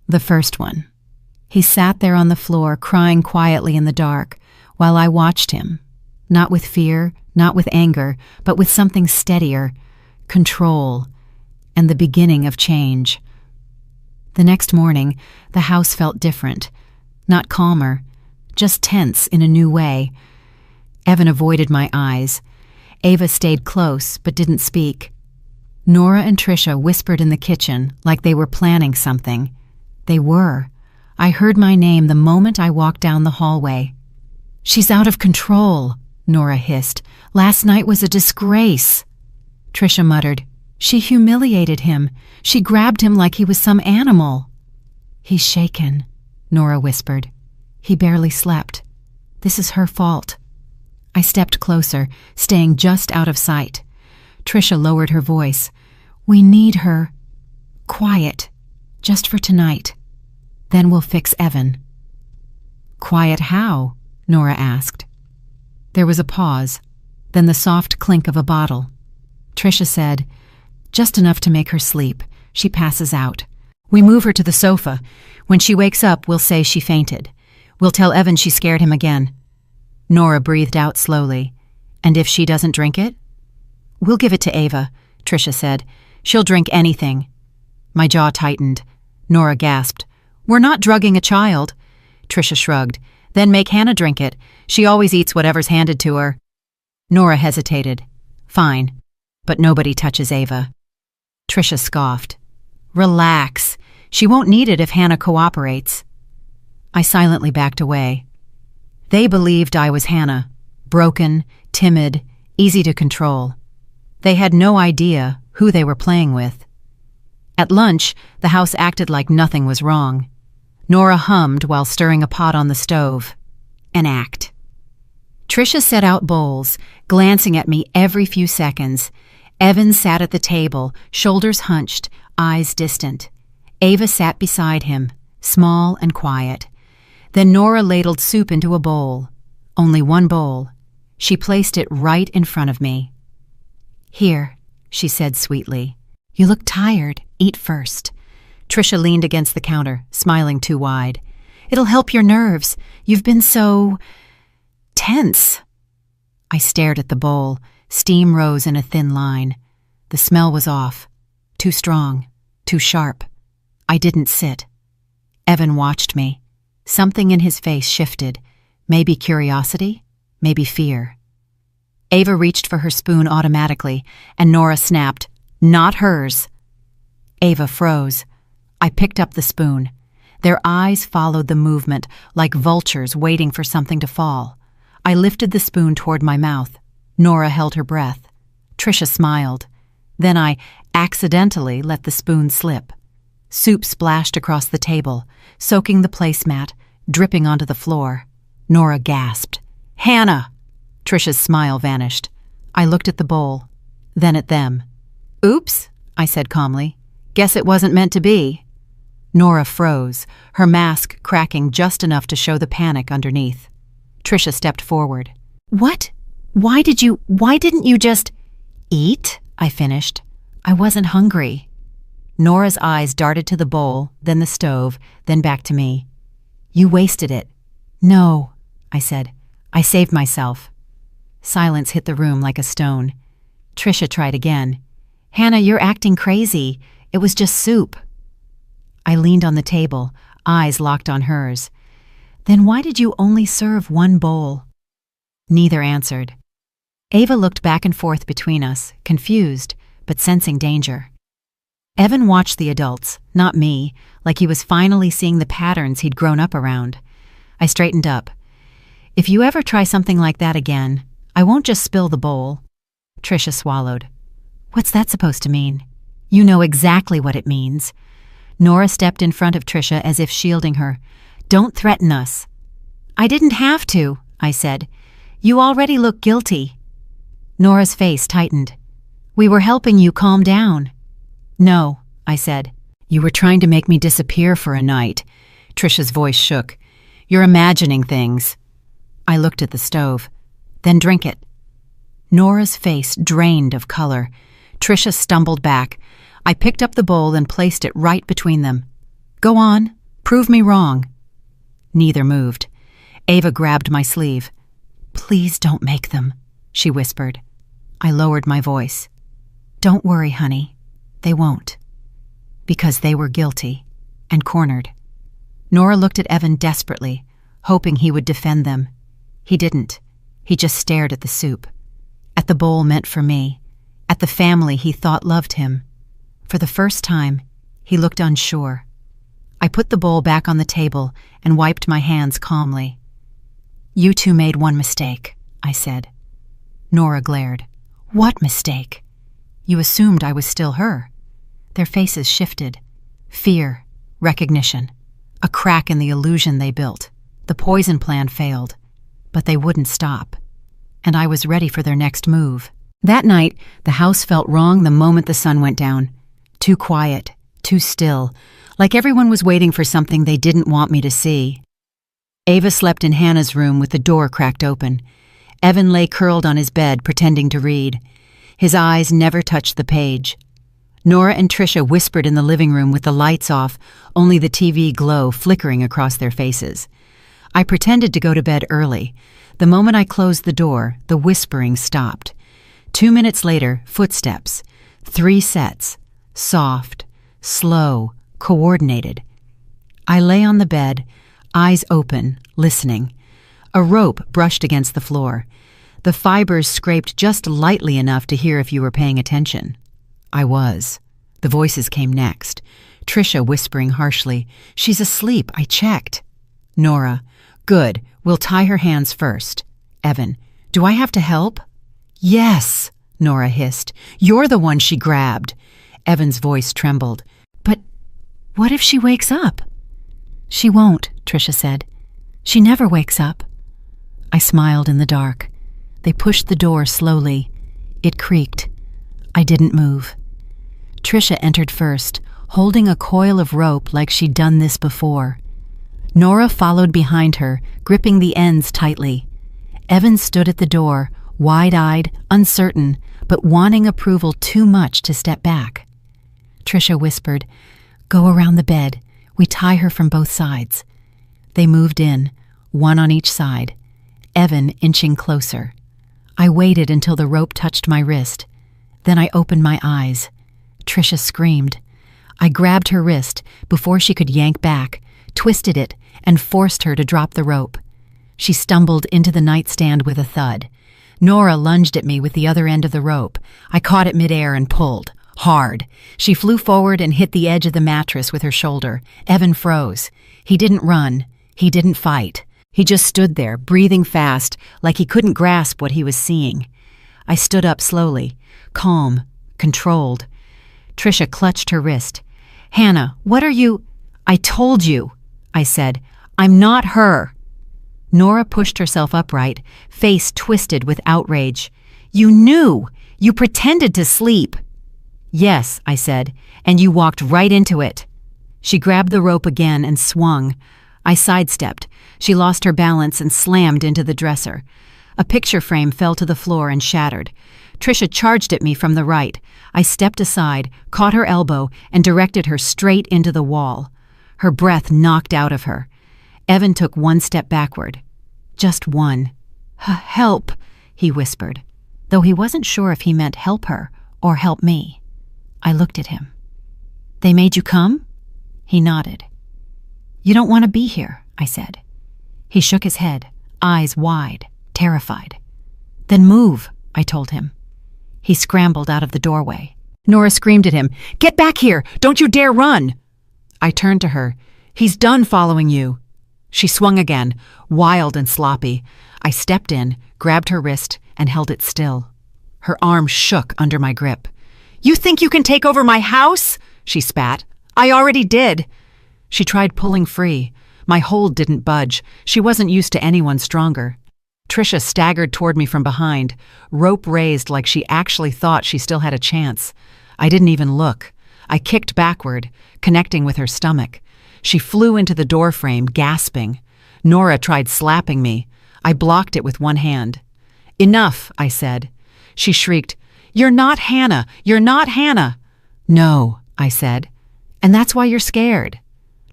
The first one. He sat there on the floor, crying quietly in the dark, while I watched him. Not with fear, not with anger, but with something steadier, control, and the beginning of change. The next morning, the house felt different. Not calmer, just tense in a new way. Evan avoided my eyes. Ava stayed close, but didn't speak. Nora and Tricia whispered in the kitchen like they were planning something. They were. I heard my name the moment I walked down the hallway. She's out of control, Nora hissed. Last night was a disgrace. Tricia muttered. She humiliated him. She grabbed him like he was some animal. He's shaken, Nora whispered. He barely slept. This is her fault. I stepped closer, staying just out of sight. Tricia lowered her voice. We need her. Quiet. Just for tonight. Then we'll fix Evan. Quiet how? Nora asked. There was a pause, then the soft clink of a bottle. Tricia said, Just enough to make her sleep. She passes out. We move her to the sofa. When she wakes up, we'll say she fainted. We'll tell Evan she scared him again. Nora breathed out slowly. And if she doesn't drink it? We'll give it to Ava, Tricia said. She'll drink anything. My jaw tightened. Nora gasped. We're not drugging a child. Tricia shrugged. Then make Hannah drink it. She always eats whatever's handed to her. Nora hesitated. Fine. But nobody touches Ava. Tricia scoffed. Relax. She won't need it if Hannah cooperates. I silently backed away. They believed I was Hannah. Broken, timid, easy to control. They had no idea who they were playing with. At lunch, the house acted like nothing was wrong. Nora hummed while stirring a pot on the stove. An act. Tricia set out bowls, glancing at me every few seconds. Evan sat at the table, shoulders hunched, eyes distant. Ava sat beside him, small and quiet. Then Nora ladled soup into a bowl. Only one bowl. She placed it right in front of me. Here, she said sweetly. You look tired. Eat first. Tricia leaned against the counter, smiling too wide. It'll help your nerves. You've been so tense. I stared at the bowl. Steam rose in a thin line. The smell was off. Too strong. Too sharp. I didn't sit. Evan watched me. Something in his face shifted. Maybe curiosity, maybe fear. Ava reached for her spoon automatically, and Nora snapped, "Not hers." Ava froze. I picked up the spoon. Their eyes followed the movement, like vultures waiting for something to fall. I lifted the spoon toward my mouth. Nora held her breath. Tricia smiled. Then I accidentally let the spoon slip. Soup splashed across the table, soaking the placemat, dripping onto the floor. Nora gasped. "Hannah!" Tricia's smile vanished. I looked at the bowl, then at them. "Oops," I said calmly. "Guess it wasn't meant to be." Nora froze, her mask cracking just enough to show the panic underneath. Tricia stepped forward. "What? Why didn't you just—" "Eat?" I finished. "I wasn't hungry." Nora's eyes darted to the bowl, then the stove, then back to me. "You wasted it." "No," I said. "I saved myself." Silence hit the room like a stone. Tricia tried again. "Hannah, you're acting crazy. It was just soup." I leaned on the table, eyes locked on hers. "Then why did you only serve one bowl?" Neither answered. Ava looked back and forth between us, confused, but sensing danger. Evan watched the adults, not me, like he was finally seeing the patterns he'd grown up around. I straightened up. "If you ever try something like that again, I won't just spill the bowl." Tricia swallowed. "What's that supposed to mean?" "You know exactly what it means." Nora stepped in front of Tricia as if shielding her. "Don't threaten us." "I didn't have to," I said. "You already look guilty." Nora's face tightened. "We were helping you calm down." "No," I said. "You were trying to make me disappear for a night." Tricia's voice shook. "You're imagining things." I looked at the stove. "Then drink it." Nora's face drained of color. Tricia stumbled back. I picked up the bowl and placed it right between them. "Go on. Prove me wrong." Neither moved. Ava grabbed my sleeve. "Please don't make them," she whispered. I lowered my voice. "Don't worry, honey. They won't." Because they were guilty and cornered. Nora looked at Evan desperately, hoping he would defend them. He didn't. He just stared at the soup. At the bowl meant for me. At the family he thought loved him. For the first time, he looked unsure. I put the bowl back on the table and wiped my hands calmly. "You two made one mistake," I said. Nora glared. "What mistake?" "You assumed I was still her." Their faces shifted. Fear, recognition, a crack in the illusion they built. The poison plan failed, but they wouldn't stop. And I was ready for their next move. That night, the house felt wrong the moment the sun went down. Too quiet, too still, like everyone was waiting for something they didn't want me to see. Ava slept in Hannah's room with the door cracked open. Evan lay curled on his bed, pretending to read. His eyes never touched the page. Nora and Tricia whispered in the living room with the lights off, only the TV glow flickering across their faces. I pretended to go to bed early. The moment I closed the door, the whispering stopped. 2 minutes later, footsteps. 3 sets. Soft, slow, coordinated. I lay on the bed, eyes open, listening. A rope brushed against the floor. The fibers scraped just lightly enough to hear if you were paying attention. I was. The voices came next. Tricia whispering harshly, "She's asleep, I checked." Nora, "Good, we'll tie her hands first." Evan, "Do I have to help?" "Yes," Nora hissed. "You're the one she grabbed." Evan's voice trembled. "But what if she wakes up?" "She won't," Tricia said. "She never wakes up." I smiled in the dark. They pushed the door slowly. It creaked. I didn't move. Tricia entered first, holding a coil of rope like she'd done this before. Nora followed behind her, gripping the ends tightly. Evan stood at the door, wide-eyed, uncertain, but wanting approval too much to step back. Tricia whispered, "Go around the bed. We tie her from both sides." They moved in, one on each side, Evan inching closer. I waited until the rope touched my wrist. Then I opened my eyes. Tricia screamed. I grabbed her wrist before she could yank back, twisted it, and forced her to drop the rope. She stumbled into the nightstand with a thud. Nora lunged at me with the other end of the rope. I caught it midair and pulled. Hard. She flew forward and hit the edge of the mattress with her shoulder. Evan froze. He didn't run. He didn't fight. He just stood there, breathing fast, like he couldn't grasp what he was seeing. I stood up slowly, calm, controlled. Tricia clutched her wrist. "Hannah, what are you—" "I told you," I said. "I'm not her." Nora pushed herself upright, face twisted with outrage. "You knew! You pretended to sleep!" "Yes," I said, "and you walked right into it." She grabbed the rope again and swung. I sidestepped. She lost her balance and slammed into the dresser. A picture frame fell to the floor and shattered. Tricia charged at me from the right. I stepped aside, caught her elbow, and directed her straight into the wall. Her breath knocked out of her. Evan took one step backward. Just one. "Help," he whispered, though he wasn't sure if he meant help her or help me. I looked at him. "They made you come?" He nodded. "You don't want to be here," I said. He shook his head, eyes wide, terrified. "Then move," I told him. He scrambled out of the doorway. Nora screamed at him, "Get back here! Don't you dare run!" I turned to her. "He's done following you." She swung again, wild and sloppy. I stepped in, grabbed her wrist, and held it still. Her arm shook under my grip. "You think you can take over my house?" she spat. "I already did." She tried pulling free. My hold didn't budge. She wasn't used to anyone stronger. Tricia staggered toward me from behind, rope raised like she actually thought she still had a chance. I didn't even look. I kicked backward, connecting with her stomach. She flew into the doorframe, gasping. Nora tried slapping me. I blocked it with one hand. "Enough," I said. She shrieked, "You're not Hannah! You're not Hannah!" "No," I said. "And that's why you're scared."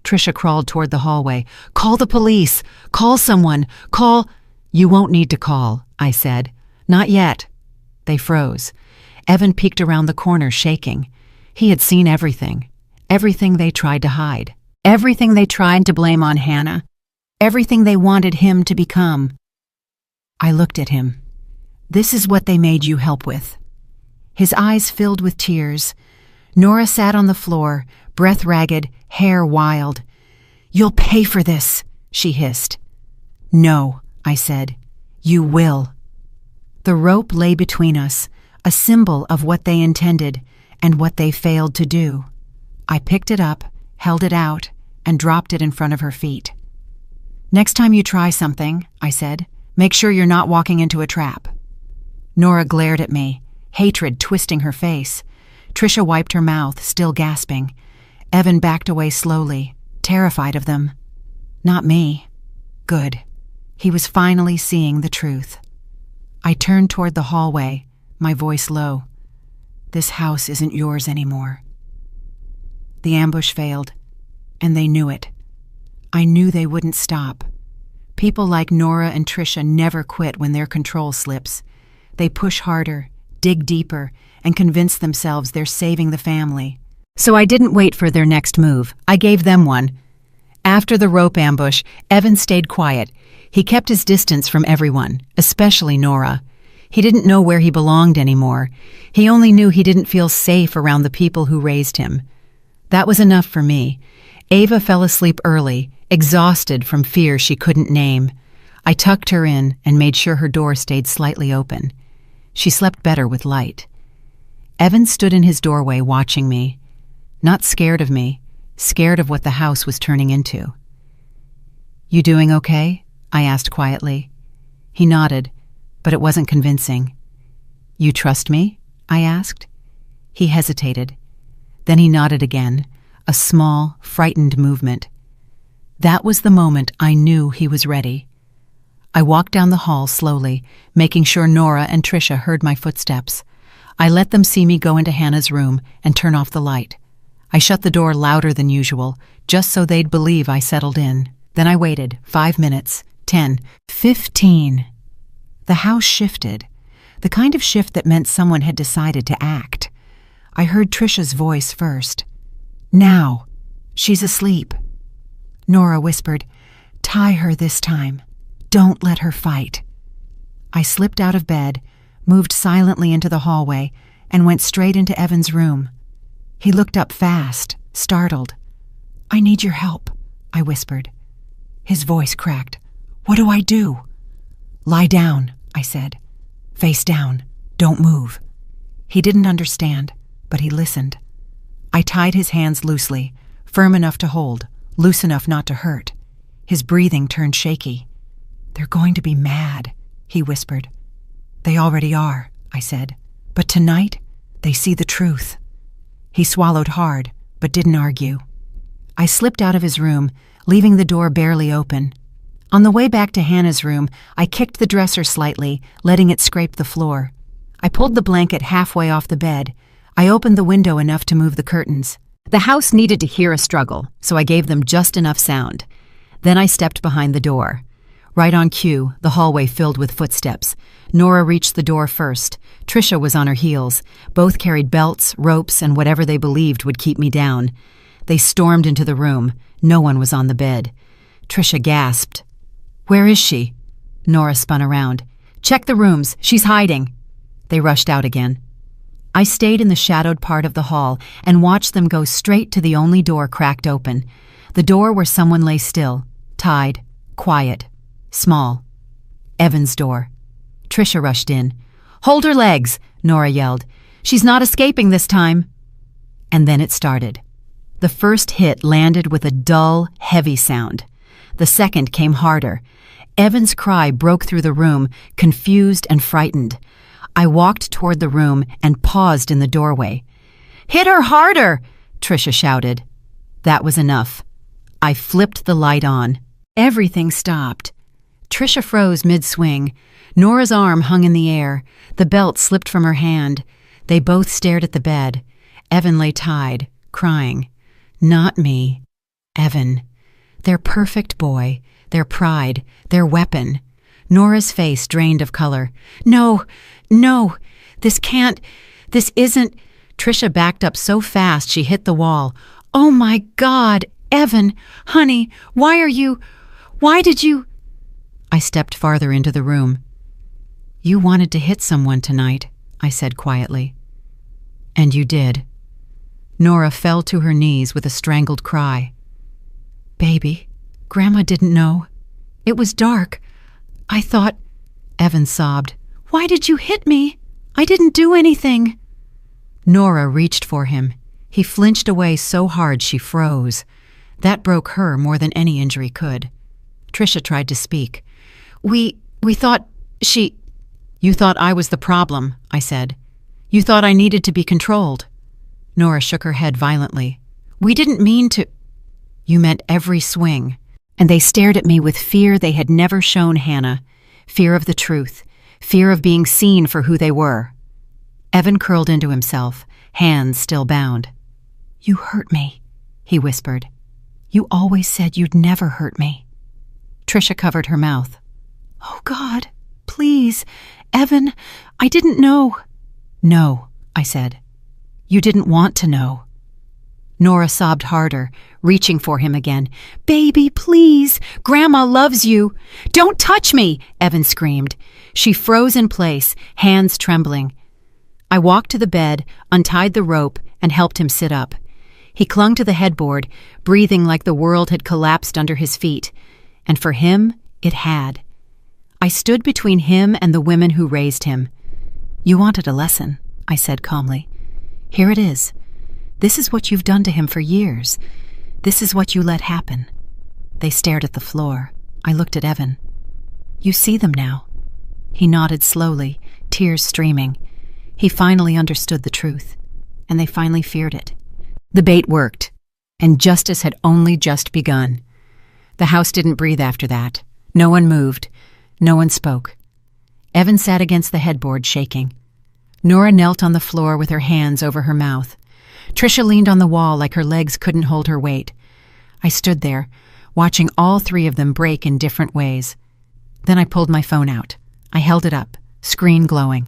Tricia crawled toward the hallway. "Call the police! Call someone! Call—" "You won't need to call," I said. "Not yet." They froze. Evan peeked around the corner, shaking. He had seen everything. Everything they tried to hide. Everything they tried to blame on Hannah. Everything they wanted him to become. I looked at him. "This is what they made you help with." His eyes filled with tears. Nora sat on the floor, breath ragged, hair wild. "You'll pay for this," she hissed. "No," I said. "You will." The rope lay between us, a symbol of what they intended and what they failed to do. I picked it up, held it out, and dropped it in front of her feet. "Next time you try something," I said, "make sure you're not walking into a trap." Nora glared at me, hatred twisting her face. Tricia wiped her mouth, still gasping. Evan backed away slowly, terrified of them. Not me. Good. He was finally seeing the truth. I turned toward the hallway, my voice low. "This house isn't yours anymore." The ambush failed, and they knew it. I knew they wouldn't stop. People like Nora and Tricia never quit when their control slips. They push harder, dig deeper, and convince themselves they're saving the family. So I didn't wait for their next move. I gave them one. After the rope ambush, Evan stayed quiet. He kept his distance from everyone, especially Nora. He didn't know where he belonged anymore. He only knew he didn't feel safe around the people who raised him. That was enough for me. Ava fell asleep early, exhausted from fear she couldn't name. I tucked her in and made sure her door stayed slightly open. She slept better with light. Evan stood in his doorway watching me. Not scared of me, scared of what the house was turning into. "You doing okay?" I asked quietly. He nodded, but it wasn't convincing. "You trust me?" I asked. He hesitated. Then he nodded again, a small, frightened movement. That was the moment I knew he was ready. I walked down the hall slowly, making sure Nora and Tricia heard my footsteps. I let them see me go into Hannah's room and turn off the light. I shut the door louder than usual, just so they'd believe I settled in. Then I waited 5 minutes, 10, 15. The house shifted, the kind of shift that meant someone had decided to act. I heard Tricia's voice first. "Now. She's asleep." Nora whispered, "Tie her this time. Don't let her fight." I slipped out of bed, moved silently into the hallway, and went straight into Evan's room. He looked up fast, startled. "I need your help," I whispered. His voice cracked. "What do I do?" "Lie down," I said. "Face down. Don't move." He didn't understand, but he listened. I tied his hands loosely, firm enough to hold, loose enough not to hurt. His breathing turned shaky. "They're going to be mad," he whispered. "They already are," I said. "But tonight, they see the truth." He swallowed hard, but didn't argue. I slipped out of his room, leaving the door barely open. On the way back to Hannah's room, I kicked the dresser slightly, letting it scrape the floor. I pulled the blanket halfway off the bed. I opened the window enough to move the curtains. The house needed to hear a struggle, so I gave them just enough sound. Then I stepped behind the door. Right on cue, the hallway filled with footsteps. Nora reached the door first. Trisha was on her heels. Both carried belts, ropes, and whatever they believed would keep me down. They stormed into the room. No one was on the bed. Trisha gasped. "Where is she?" Nora spun around. "Check the rooms. She's hiding." They rushed out again. I stayed in the shadowed part of the hall and watched them go straight to the only door cracked open. The door where someone lay still, tied, quiet, small. Evan's door. Trisha rushed in. "Hold her legs," Nora yelled. "She's not escaping this time." And then it started. The first hit landed with a dull, heavy sound. The second came harder. Evan's cry broke through the room, confused and frightened. I walked toward the room and paused in the doorway. "Hit her harder!" Trisha shouted. That was enough. I flipped the light on. Everything stopped. Trisha froze mid-swing. Nora's arm hung in the air. The belt slipped from her hand. They both stared at the bed. Evan lay tied, crying. Not me. Evan. Their perfect boy, their pride, their weapon. Nora's face drained of color. No, this isn't. Trisha backed up so fast she hit the wall. "Oh my God, Evan, honey, why did you? I stepped farther into the room. "You wanted to hit someone tonight," I said quietly. "And you did." Nora fell to her knees with a strangled cry. "Baby, Grandma didn't know. It was dark. I thought..." Evan sobbed. "Why did you hit me? I didn't do anything." Nora reached for him. He flinched away so hard she froze. That broke her more than any injury could. Trisha tried to speak. We thought she..." "You thought I was the problem," I said. "You thought I needed to be controlled." Nora shook her head violently. "We didn't mean to..." "You meant every swing." And they stared at me with fear they had never shown Hannah. Fear of the truth. Fear of being seen for who they were. Evan curled into himself, hands still bound. "You hurt me," he whispered. "You always said you'd never hurt me." Trisha covered her mouth. "Oh God, please, Evan, I didn't know." "No," I said. "You didn't want to know." Nora sobbed harder, reaching for him again. "Baby, please, Grandma loves you." "Don't touch me," Evan screamed. She froze in place, hands trembling. I walked to the bed, untied the rope, and helped him sit up. He clung to the headboard, breathing like the world had collapsed under his feet. And for him, it had. I stood between him and the women who raised him. "You wanted a lesson," I said calmly. "Here it is. This is what you've done to him for years. This is what you let happen." They stared at the floor. I looked at Evan. "You see them now." He nodded slowly, tears streaming. He finally understood the truth, and they finally feared it. The bait worked, and justice had only just begun. The house didn't breathe after that. No one moved. No one spoke. Evan sat against the headboard, shaking. Nora knelt on the floor with her hands over her mouth. Trisha leaned on the wall like her legs couldn't hold her weight. I stood there, watching all three of them break in different ways. Then I pulled my phone out. I held it up, screen glowing.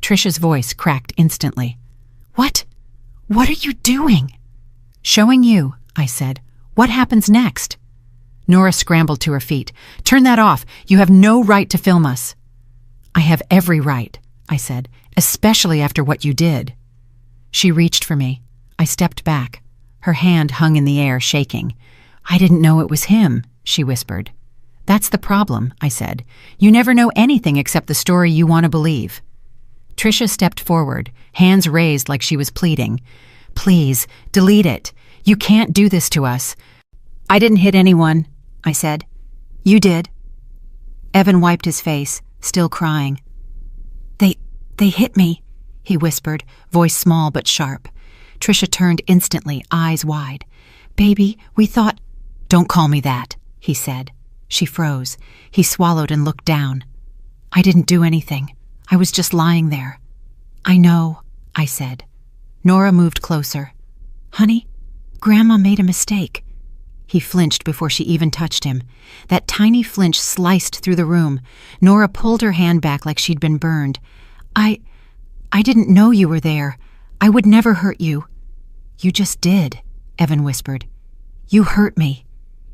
Trisha's voice cracked instantly. "What? What are you doing?" "Showing you," I said. "What happens next?" Nora scrambled to her feet. "Turn that off. You have no right to film us." I have every right, I said, especially after what you did. She reached for me. I stepped back. Her hand hung in the air, shaking. I didn't know it was him, she whispered. That's the problem, I said. You never know anything except the story you want to believe. Tricia stepped forward, hands raised like she was pleading. Please, delete it. You can't do this to us. I didn't hit anyone, I said. You did. Evan wiped his face, still crying. They hit me, he whispered, voice small but sharp. Tricia turned instantly, eyes wide. Baby, we thought... Don't call me that, he said. She froze. He swallowed and looked down. I didn't do anything. I was just lying there. I know, I said. Nora moved closer. Honey, Grandma made a mistake. He flinched before she even touched him. That tiny flinch sliced through the room. Nora pulled her hand back like she'd been burned. I didn't know you were there. I would never hurt you. You just did, Evan whispered. You hurt me.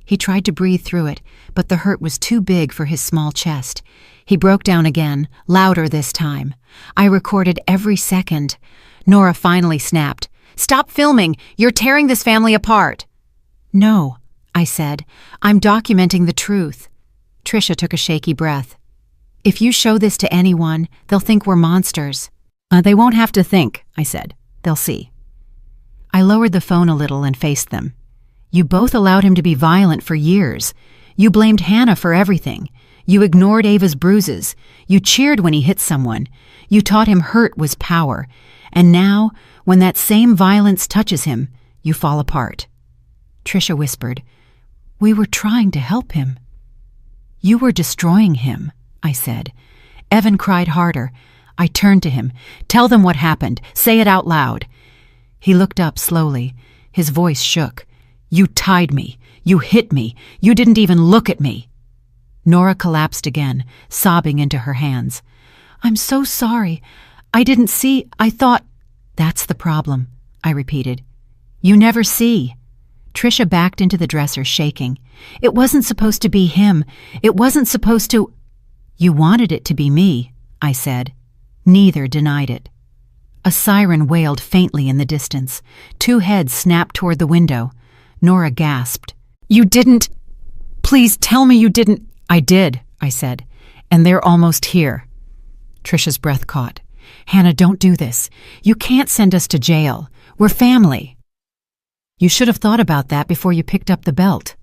He tried to breathe through it, but the hurt was too big for his small chest. He broke down again, louder this time. I recorded every second. Nora finally snapped. Stop filming! You're tearing this family apart! No, I said. I'm documenting the truth. Tricia took a shaky breath. If you show this to anyone, they'll think we're monsters. They won't have to think, I said. They'll see. I lowered the phone a little and faced them. You both allowed him to be violent for years. You blamed Hannah for everything. You ignored Ava's bruises. You cheered when he hit someone. You taught him hurt was power. And now, when that same violence touches him, you fall apart. Tricia whispered, We were trying to help him. You were destroying him, I said. Evan cried harder. I turned to him. Tell them what happened. Say it out loud. He looked up slowly. His voice shook. You tied me. You hit me. You didn't even look at me. Nora collapsed again, sobbing into her hands. I'm so sorry. I didn't see. I thought... That's the problem, I repeated. You never see. Tricia backed into the dresser, shaking. It wasn't supposed to be him. It wasn't supposed to... You wanted it to be me, I said. Neither denied it. A siren wailed faintly in the distance. Two heads snapped toward the window. Nora gasped. You didn't... Please tell me you didn't... I did, I said. And they're almost here. Tricia's breath caught. Hannah, don't do this. You can't send us to jail. We're family. You should have thought about that before you picked up the belt.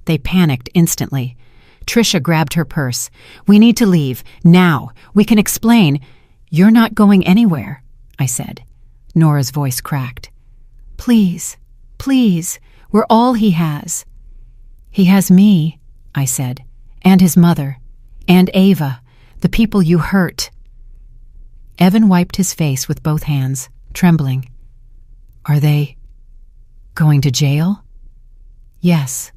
They panicked instantly. Tricia grabbed her purse. We need to leave. Now. We can explain. You're not going anywhere, I said. Nora's voice cracked. Please, please. We're all he has. He has me, I said, and his mother, and Ava, the people you hurt. Evan wiped his face with both hands, trembling. Are they going to jail? Yes,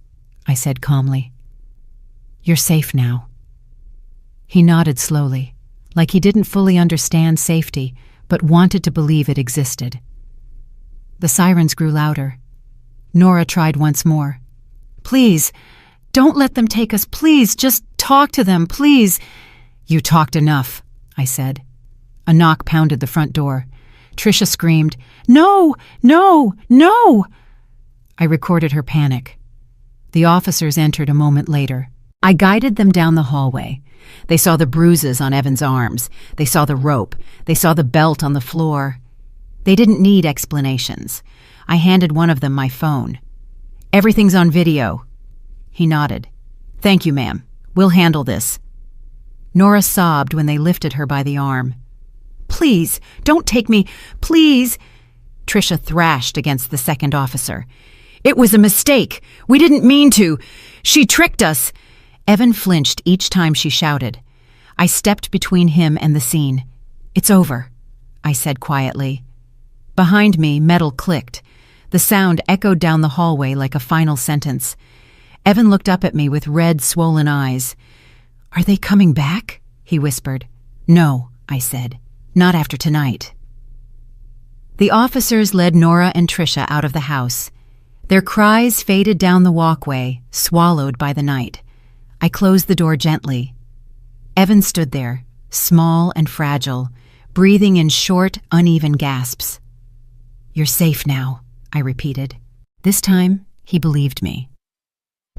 I said calmly. You're safe now. He nodded slowly, like he didn't fully understand safety, but wanted to believe it existed. The sirens grew louder. Nora tried once more. Please, don't let them take us. Please, just talk to them, please. You talked enough, I said. A knock pounded the front door. Tricia screamed, No, no, no! I recorded her panic. The officers entered a moment later. I guided them down the hallway. They saw the bruises on Evan's arms. They saw the rope. They saw the belt on the floor. They didn't need explanations. I handed one of them my phone. Everything's on video. He nodded. Thank you, ma'am. We'll handle this. Nora sobbed when they lifted her by the arm. Please, don't take me. Please. Tricia thrashed against the second officer. It was a mistake. We didn't mean to. She tricked us. Evan flinched each time she shouted. I stepped between him and the scene. It's over, I said quietly. Behind me, metal clicked. The sound echoed down the hallway like a final sentence. Evan looked up at me with red, swollen eyes. Are they coming back? He whispered. No, I said. Not after tonight. The officers led Nora and Tricia out of the house. Their cries faded down the walkway, swallowed by the night. I closed the door gently. Evan stood there, small and fragile, breathing in short, uneven gasps. "You're safe now," I repeated. This time, he believed me.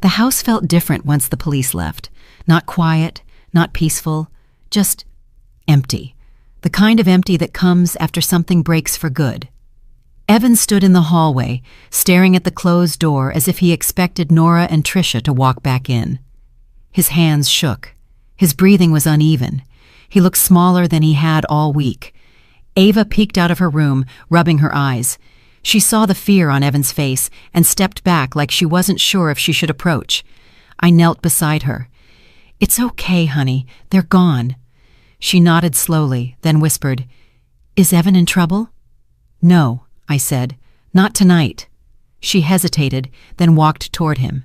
The house felt different once the police left. Not quiet, not peaceful, just empty. The kind of empty that comes after something breaks for good. Evan stood in the hallway, staring at the closed door as if he expected Nora and Tricia to walk back in. His hands shook. His breathing was uneven. He looked smaller than he had all week. Ava peeked out of her room, rubbing her eyes. She saw the fear on Evan's face and stepped back like she wasn't sure if she should approach. I knelt beside her. "It's okay, honey. They're gone." She nodded slowly, then whispered, "Is Evan in trouble?" "No," I said. "Not tonight." She hesitated, then walked toward him.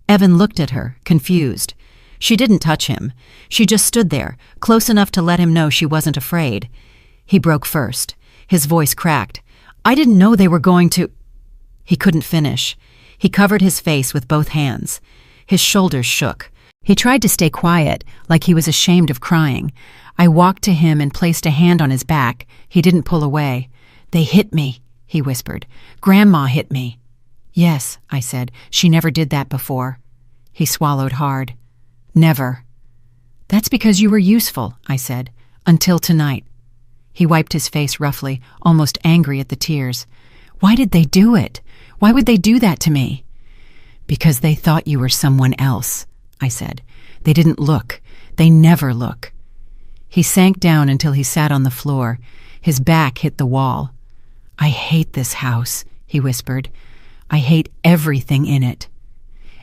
Evan looked at her, confused. She didn't touch him. She just stood there, close enough to let him know she wasn't afraid. He broke first. His voice cracked. "I didn't know they were going to—" He couldn't finish. He covered his face with both hands. His shoulders shook. He tried to stay quiet, like he was ashamed of crying. I walked to him and placed a hand on his back. He didn't pull away. "They hit me," he whispered. "Grandma hit me." "Yes," I said. "She never did that before." He swallowed hard. "Never." "That's because you were useful," I said. "Until tonight." He wiped his face roughly, almost angry at the tears. "Why did they do it? Why would they do that to me?" "Because they thought you were someone else," I said. "They didn't look. They never look." He sank down until he sat on the floor. His back hit the wall. "I hate this house," he whispered. "I hate everything in it."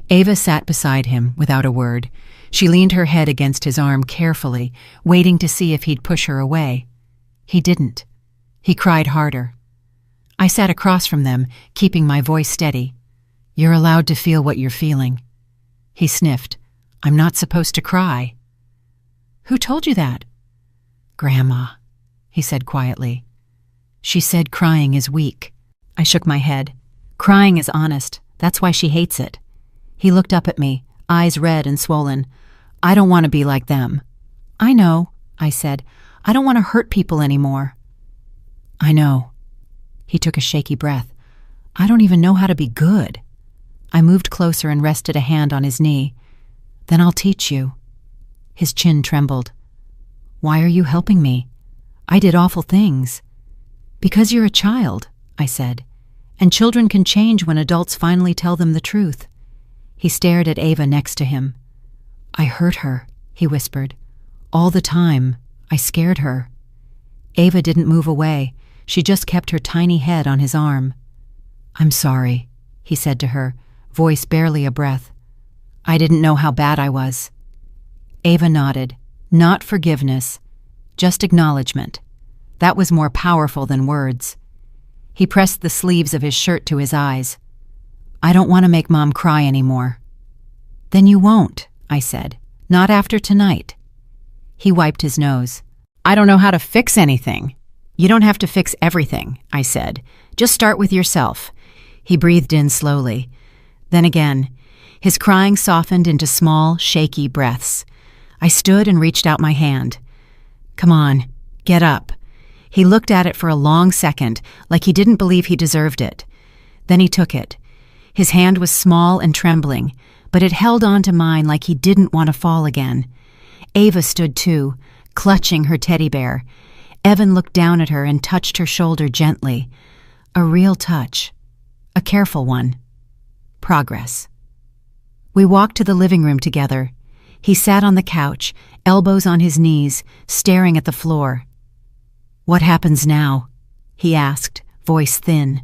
Ava sat beside him without a word. She leaned her head against his arm carefully, waiting to see if he'd push her away. He didn't. He cried harder. I sat across from them, keeping my voice steady. "You're allowed to feel what you're feeling." He sniffed. "I'm not supposed to cry." "Who told you that?" "Grandma," he said quietly. "She said crying is weak." I shook my head. "Crying is honest. That's why she hates it." He looked up at me, eyes red and swollen. "I don't want to be like them." "I know," I said. "I don't want to hurt people anymore." "I know." He took a shaky breath. "I don't even know how to be good." I moved closer and rested a hand on his knee. "Then I'll teach you." His chin trembled. "Why are you helping me? I did awful things." "Because you're a child," I said, "and children can change when adults finally tell them the truth." He stared at Ava next to him. "I hurt her," he whispered. "All the time. I scared her." Ava didn't move away. She just kept her tiny head on his arm. "I'm sorry," he said to her, voice barely a breath. "I didn't know how bad I was." Ava nodded. Not forgiveness, just acknowledgement. That was more powerful than words. He pressed the sleeves of his shirt to his eyes. "I don't want to make Mom cry anymore." "Then you won't," I said. "Not after tonight." He wiped his nose. "I don't know how to fix anything." "You don't have to fix everything," I said. "Just start with yourself." He breathed in slowly. Then again, his crying softened into small, shaky breaths. I stood and reached out my hand. "Come on, get up." He looked at it for a long second, like he didn't believe he deserved it. Then he took it. His hand was small and trembling, but it held on to mine like he didn't want to fall again. Ava stood too, clutching her teddy bear. Evan looked down at her and touched her shoulder gently. A real touch. A careful one. Progress. We walked to the living room together. He sat on the couch, elbows on his knees, staring at the floor. "What happens now?" he asked, voice thin.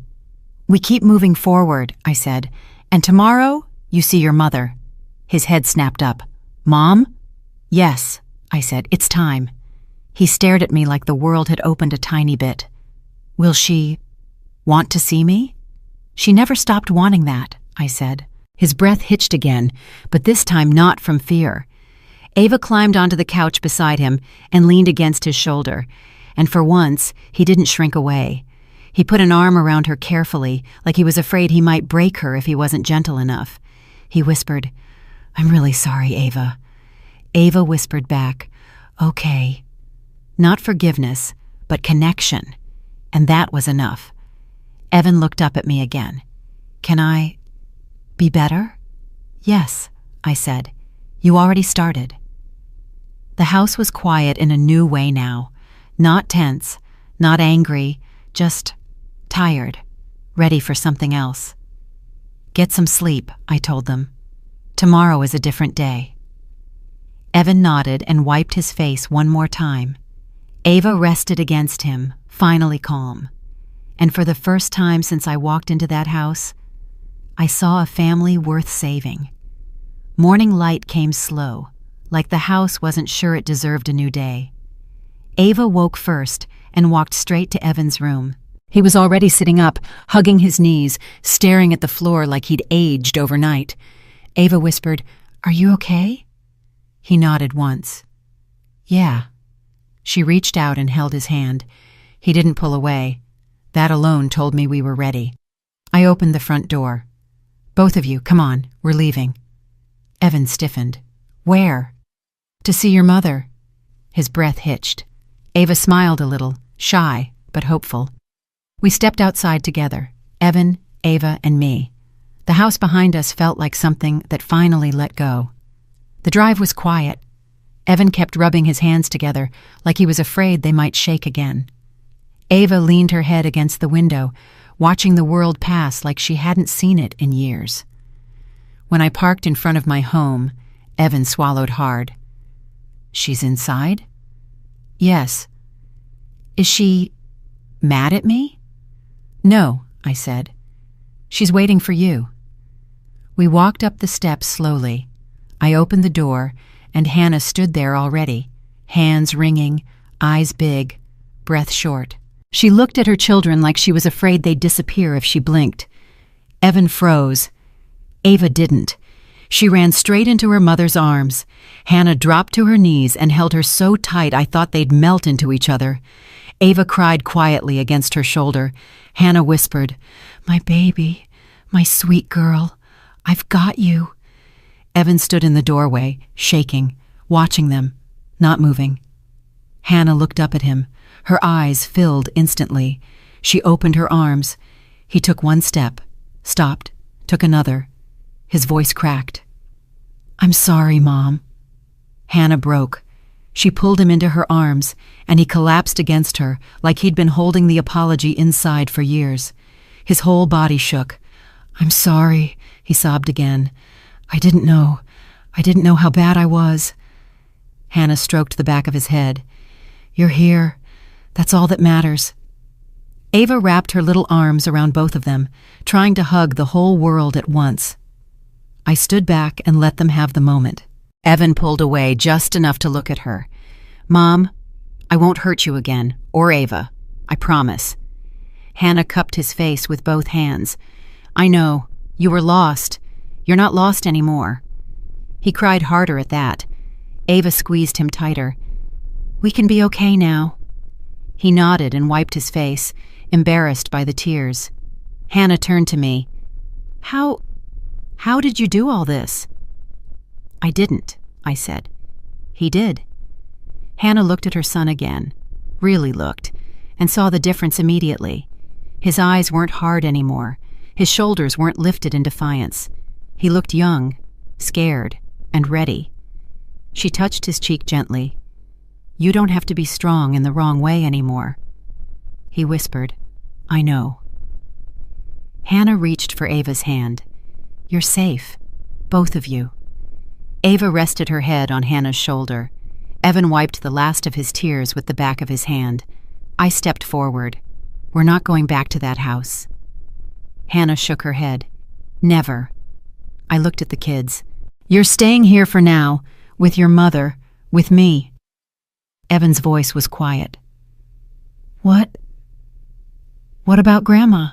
"We keep moving forward," I said. "And tomorrow, you see your mother." His head snapped up. "Mom?" "Yes," I said. "It's time." He stared at me like the world had opened a tiny bit. "Will she want to see me?" "She never stopped wanting that," I said. His breath hitched again, but this time not from fear. Ava climbed onto the couch beside him and leaned against his shoulder, and for once, he didn't shrink away. He put an arm around her carefully, like he was afraid he might break her if he wasn't gentle enough. He whispered, "I'm really sorry, Ava." Ava whispered back, "Okay." Not forgiveness, but connection. And that was enough. Evan looked up at me again. Can I be better? Yes, I said. You already started. The house was quiet in a new way now. Not tense, not angry, just tired, ready for something else. Get some sleep, I told them. Tomorrow is a different day. Evan nodded and wiped his face one more time. Ava rested against him, finally calm. And for the first time since I walked into that house, I saw a family worth saving. Morning light came slow, like the house wasn't sure it deserved a new day. Ava woke first and walked straight to Evan's room. He was already sitting up, hugging his knees, staring at the floor like he'd aged overnight. Ava whispered, "Are you okay?" He nodded once. "Yeah." She reached out and held his hand. He didn't pull away. That alone told me we were ready. I opened the front door. "Both of you, come on, we're leaving." Evan stiffened. "Where?" "To see your mother." His breath hitched. Ava smiled a little, shy but hopeful. We stepped outside together, Evan, Ava, and me. The house behind us felt like something that finally let go. The drive was quiet. Evan kept rubbing his hands together like he was afraid they might shake again. Ava leaned her head against the window, watching the world pass like she hadn't seen it in years. When I parked in front of my home, Evan swallowed hard. "She's inside?" "Yes." "Is she mad at me?" "No," I said. "She's waiting for you." We walked up the steps slowly. I opened the door, and Hannah stood there already, hands wringing, eyes big, breath short. She looked at her children like she was afraid they'd disappear if she blinked. Evan froze. Ava didn't. She ran straight into her mother's arms. Hannah dropped to her knees and held her so tight I thought they'd melt into each other. Ava cried quietly against her shoulder. Hannah whispered, "My baby, my sweet girl, I've got you." Evan stood in the doorway, shaking, watching them, not moving. Hannah looked up at him. Her eyes filled instantly. She opened her arms. He took one step, stopped, took another. His voice cracked. "I'm sorry, Mom." Hannah broke. She pulled him into her arms, and he collapsed against her like he'd been holding the apology inside for years. His whole body shook. "I'm sorry," he sobbed again. I didn't know how bad I was." Hannah stroked the back of his head. "You're here. That's all that matters." Ava wrapped her little arms around both of them, trying to hug the whole world at once. I stood back and let them have the moment. Evan pulled away just enough to look at her. "Mom, I won't hurt you again, or Ava. I promise." Hannah cupped his face with both hands. "I know. You were lost. You're not lost anymore." He cried harder at that. Ava squeezed him tighter. "We can be okay now." He nodded and wiped his face, embarrassed by the tears. Hannah turned to me. How did you do all this?" "I didn't," I said. "He did." Hannah looked at her son again, really looked, and saw the difference immediately. His eyes weren't hard anymore. His shoulders weren't lifted in defiance. He looked young, scared, and ready. She touched his cheek gently. "You don't have to be strong in the wrong way anymore." He whispered, "I know." Hannah reached for Ava's hand. "You're safe, both of you." Ava rested her head on Hannah's shoulder. Evan wiped the last of his tears with the back of his hand. I stepped forward. "We're not going back to that house." Hannah shook her head. "Never." I looked at the kids. "You're staying here for now, with your mother, with me." Evan's voice was quiet. What about Grandma?"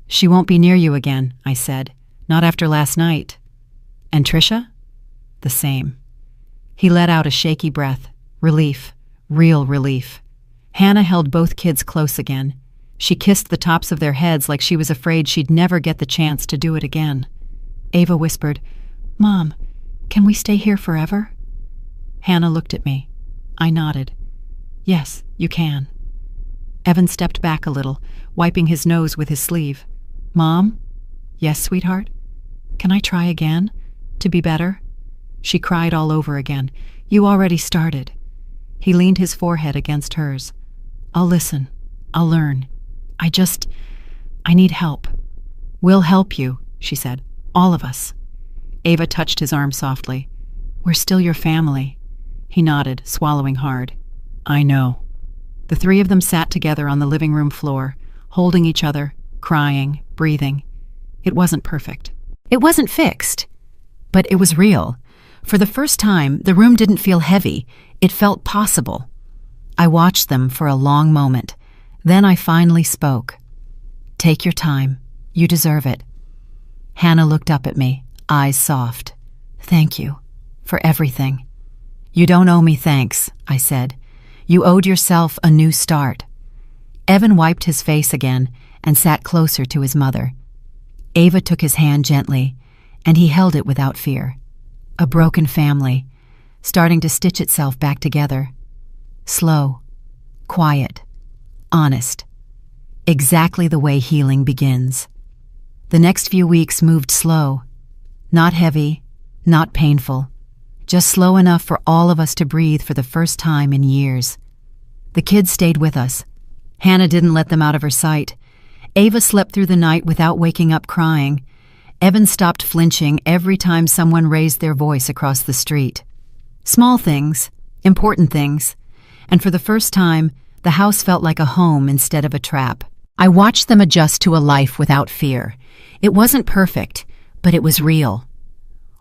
"She won't be near you again," I said. "Not after last night." "And Trisha?" "The same." He let out a shaky breath. Relief. Real relief. Hannah held both kids close again. She kissed the tops of their heads like she was afraid she'd never get the chance to do it again. Ava whispered, "Mom, can we stay here forever?" Hannah looked at me. I nodded. Yes, you can. Evan stepped back a little, wiping his nose with his sleeve. Mom? Yes, sweetheart? Can I try again? To be better? She cried all over again. You already started. He leaned his forehead against hers. I'll listen. I'll learn. I need help. We'll help you, she said. All of us. Ava touched his arm softly. We're still your family. He nodded, swallowing hard. I know. The three of them sat together on the living room floor, holding each other, crying, breathing. It wasn't perfect. It wasn't fixed. But it was real. For the first time, the room didn't feel heavy. It felt possible. I watched them for a long moment. Then I finally spoke. Take your time. You deserve it. Hannah looked up at me, eyes soft. Thank you. For everything. You don't owe me thanks, I said. You owed yourself a new start. Evan wiped his face again and sat closer to his mother. Ava took his hand gently, and he held it without fear. A broken family, starting to stitch itself back together. Slow, quiet, honest. Exactly the way healing begins. The next few weeks moved slow. Not heavy, not painful. Just slow enough for all of us to breathe for the first time in years. The kids stayed with us. Hannah didn't let them out of her sight. Ava slept through the night without waking up crying. Evan stopped flinching every time someone raised their voice across the street. Small things, important things. And for the first time, the house felt like a home instead of a trap. I watched them adjust to a life without fear. It wasn't perfect, but it was real.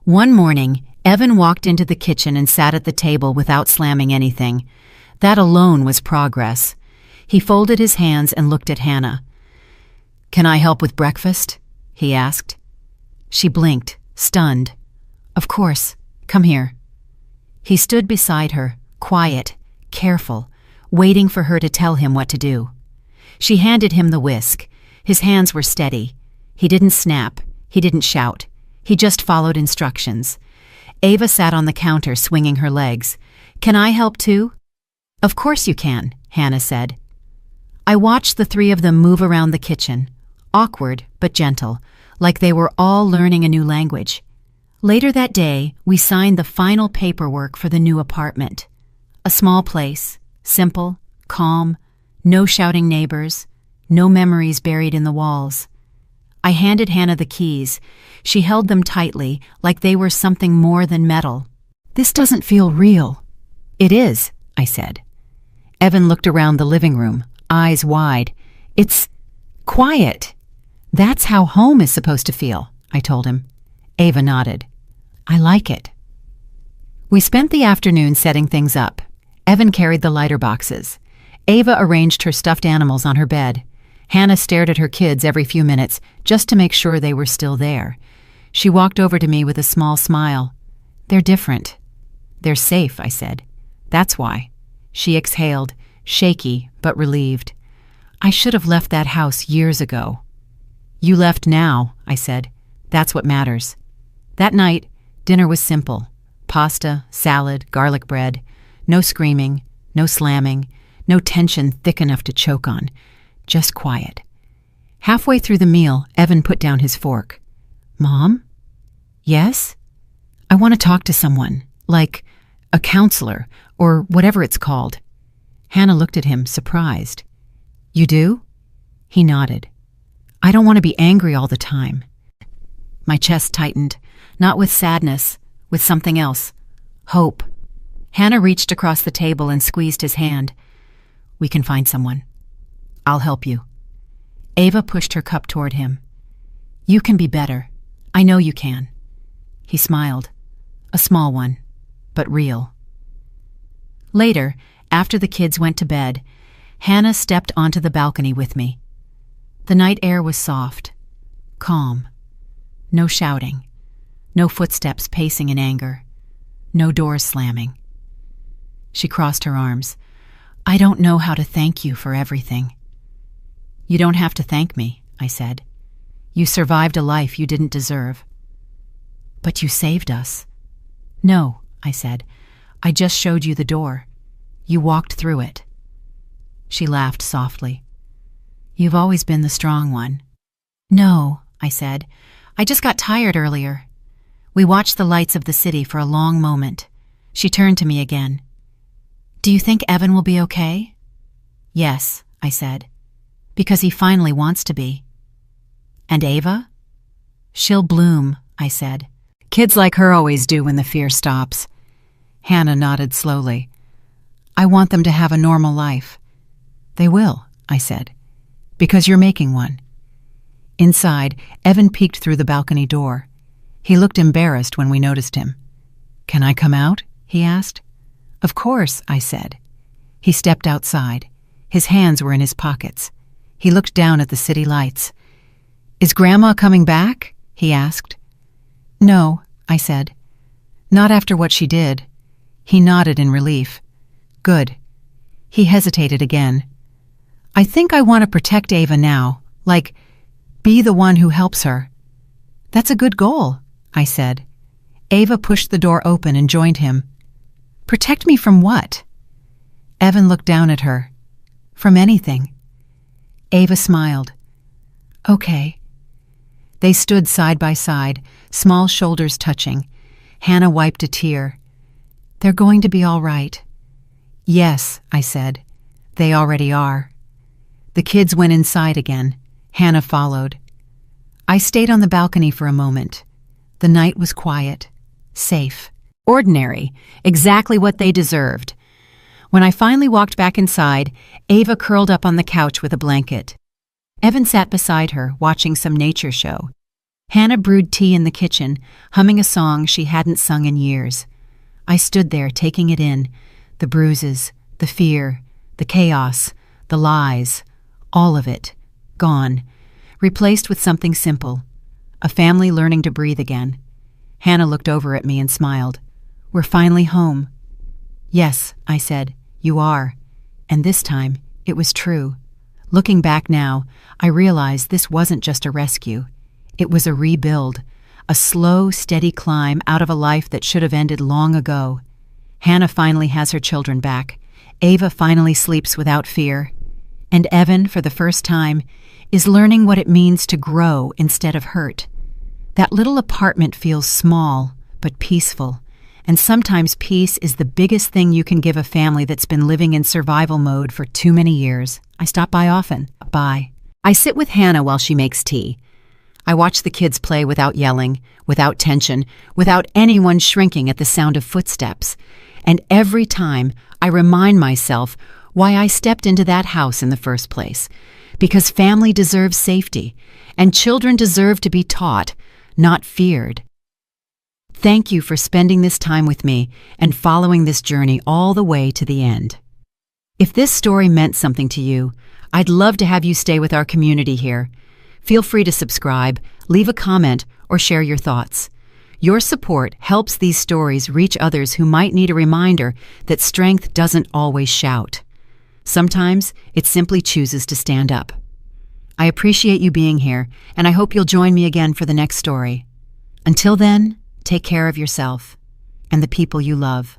One morning, Evan walked into the kitchen and sat at the table without slamming anything. That alone was progress. He folded his hands and looked at Hannah. Can I help with breakfast? He asked. She blinked, stunned. Of course. Come here. He stood beside her, quiet, careful, waiting for her to tell him what to do. She handed him the whisk. His hands were steady. He didn't snap. He didn't shout. He just followed instructions. Ava sat on the counter, swinging her legs. Can I help too? Of course you can, Hannah said. I watched the three of them move around the kitchen, awkward but gentle, like they were all learning a new language. Later that day, we signed the final paperwork for the new apartment. A small place, simple, calm, no shouting neighbors, no memories buried in the walls. I handed Hannah the keys. She held them tightly, like they were something more than metal. This doesn't feel real. It is, I said. Evan looked around the living room, eyes wide. It's quiet. That's how home is supposed to feel, I told him. Ava nodded. I like it. We spent the afternoon setting things up. Evan carried the lighter boxes. Ava arranged her stuffed animals on her bed. Hannah stared at her kids every few minutes just to make sure they were still there. She walked over to me with a small smile. They're different. They're safe, I said. That's why. She exhaled, shaky but relieved. I should have left that house years ago. You left now, I said. That's what matters. That night, dinner was simple. Pasta, salad, garlic bread. No screaming, no slamming, no tension thick enough to choke on. Just quiet. Halfway through the meal, Evan put down his fork. Mom? Yes? I want to talk to someone, like a counselor, or whatever it's called. Hannah looked at him, surprised. You do? He nodded. I don't want to be angry all the time. My chest tightened, not with sadness, with something else. Hope. Hannah reached across the table and squeezed his hand. We can find someone. I'll help you. Ava pushed her cup toward him. You can be better. I know you can. He smiled. A small one, but real. Later, after the kids went to bed, Hannah stepped onto the balcony with me. The night air was soft, calm. No shouting. No footsteps pacing in anger. No doors slamming. She crossed her arms. I don't know how to thank you for everything. You don't have to thank me, I said. You survived a life you didn't deserve. But you saved us. No, I said. I just showed you the door. You walked through it. She laughed softly. You've always been the strong one. No, I said. I just got tired earlier. We watched the lights of the city for a long moment. She turned to me again. Do you think Evan will be okay? Yes, I said, because he finally wants to be. And Ava? She'll bloom, I said. Kids like her always do when the fear stops. Hannah nodded slowly. I want them to have a normal life. They will, I said, because you're making one. Inside, Evan peeked through the balcony door. He looked embarrassed when we noticed him. Can I come out? He asked. Of course, I said. He stepped outside. His hands were in his pockets. He looked down at the city lights. Is Grandma coming back? He asked. No, I said. Not after what she did. He nodded in relief. Good. He hesitated again. I think I want to protect Ava now, like, be the one who helps her. That's a good goal, I said. Ava pushed the door open and joined him. Protect me from what? Evan looked down at her. From anything. Ava smiled. Okay. They stood side by side, small shoulders touching. Hannah wiped a tear. They're going to be all right. Yes, I said. They already are. The kids went inside again. Hannah followed. I stayed on the balcony for a moment. The night was quiet, safe, ordinary, exactly what they deserved. When I finally walked back inside, Ava curled up on the couch with a blanket. Evan sat beside her, watching some nature show. Hannah brewed tea in the kitchen, humming a song she hadn't sung in years. I stood there, taking it in, the bruises, the fear, the chaos, the lies, all of it, gone, replaced with something simple, a family learning to breathe again. Hannah looked over at me and smiled. We're finally home. Yes, I said, you are. And this time, it was true. Looking back now, I realized this wasn't just a rescue. It was a rebuild, a slow, steady climb out of a life that should have ended long ago. Hannah finally has her children back. Ava finally sleeps without fear. And Evan, for the first time, is learning what it means to grow instead of hurt. That little apartment feels small, but peaceful. And sometimes peace is the biggest thing you can give a family that's been living in survival mode for too many years. I stop by often. Bye. I sit with Hannah while she makes tea. I watch the kids play without yelling, without tension, without anyone shrinking at the sound of footsteps. And every time, I remind myself why I stepped into that house in the first place. Because family deserves safety, and children deserve to be taught, not feared. Thank you for spending this time with me and following this journey all the way to the end. If this story meant something to you, I'd love to have you stay with our community here. Feel free to subscribe, leave a comment, or share your thoughts. Your support helps these stories reach others who might need a reminder that strength doesn't always shout. Sometimes it simply chooses to stand up. I appreciate you being here, and I hope you'll join me again for the next story. Until then, take care of yourself and the people you love.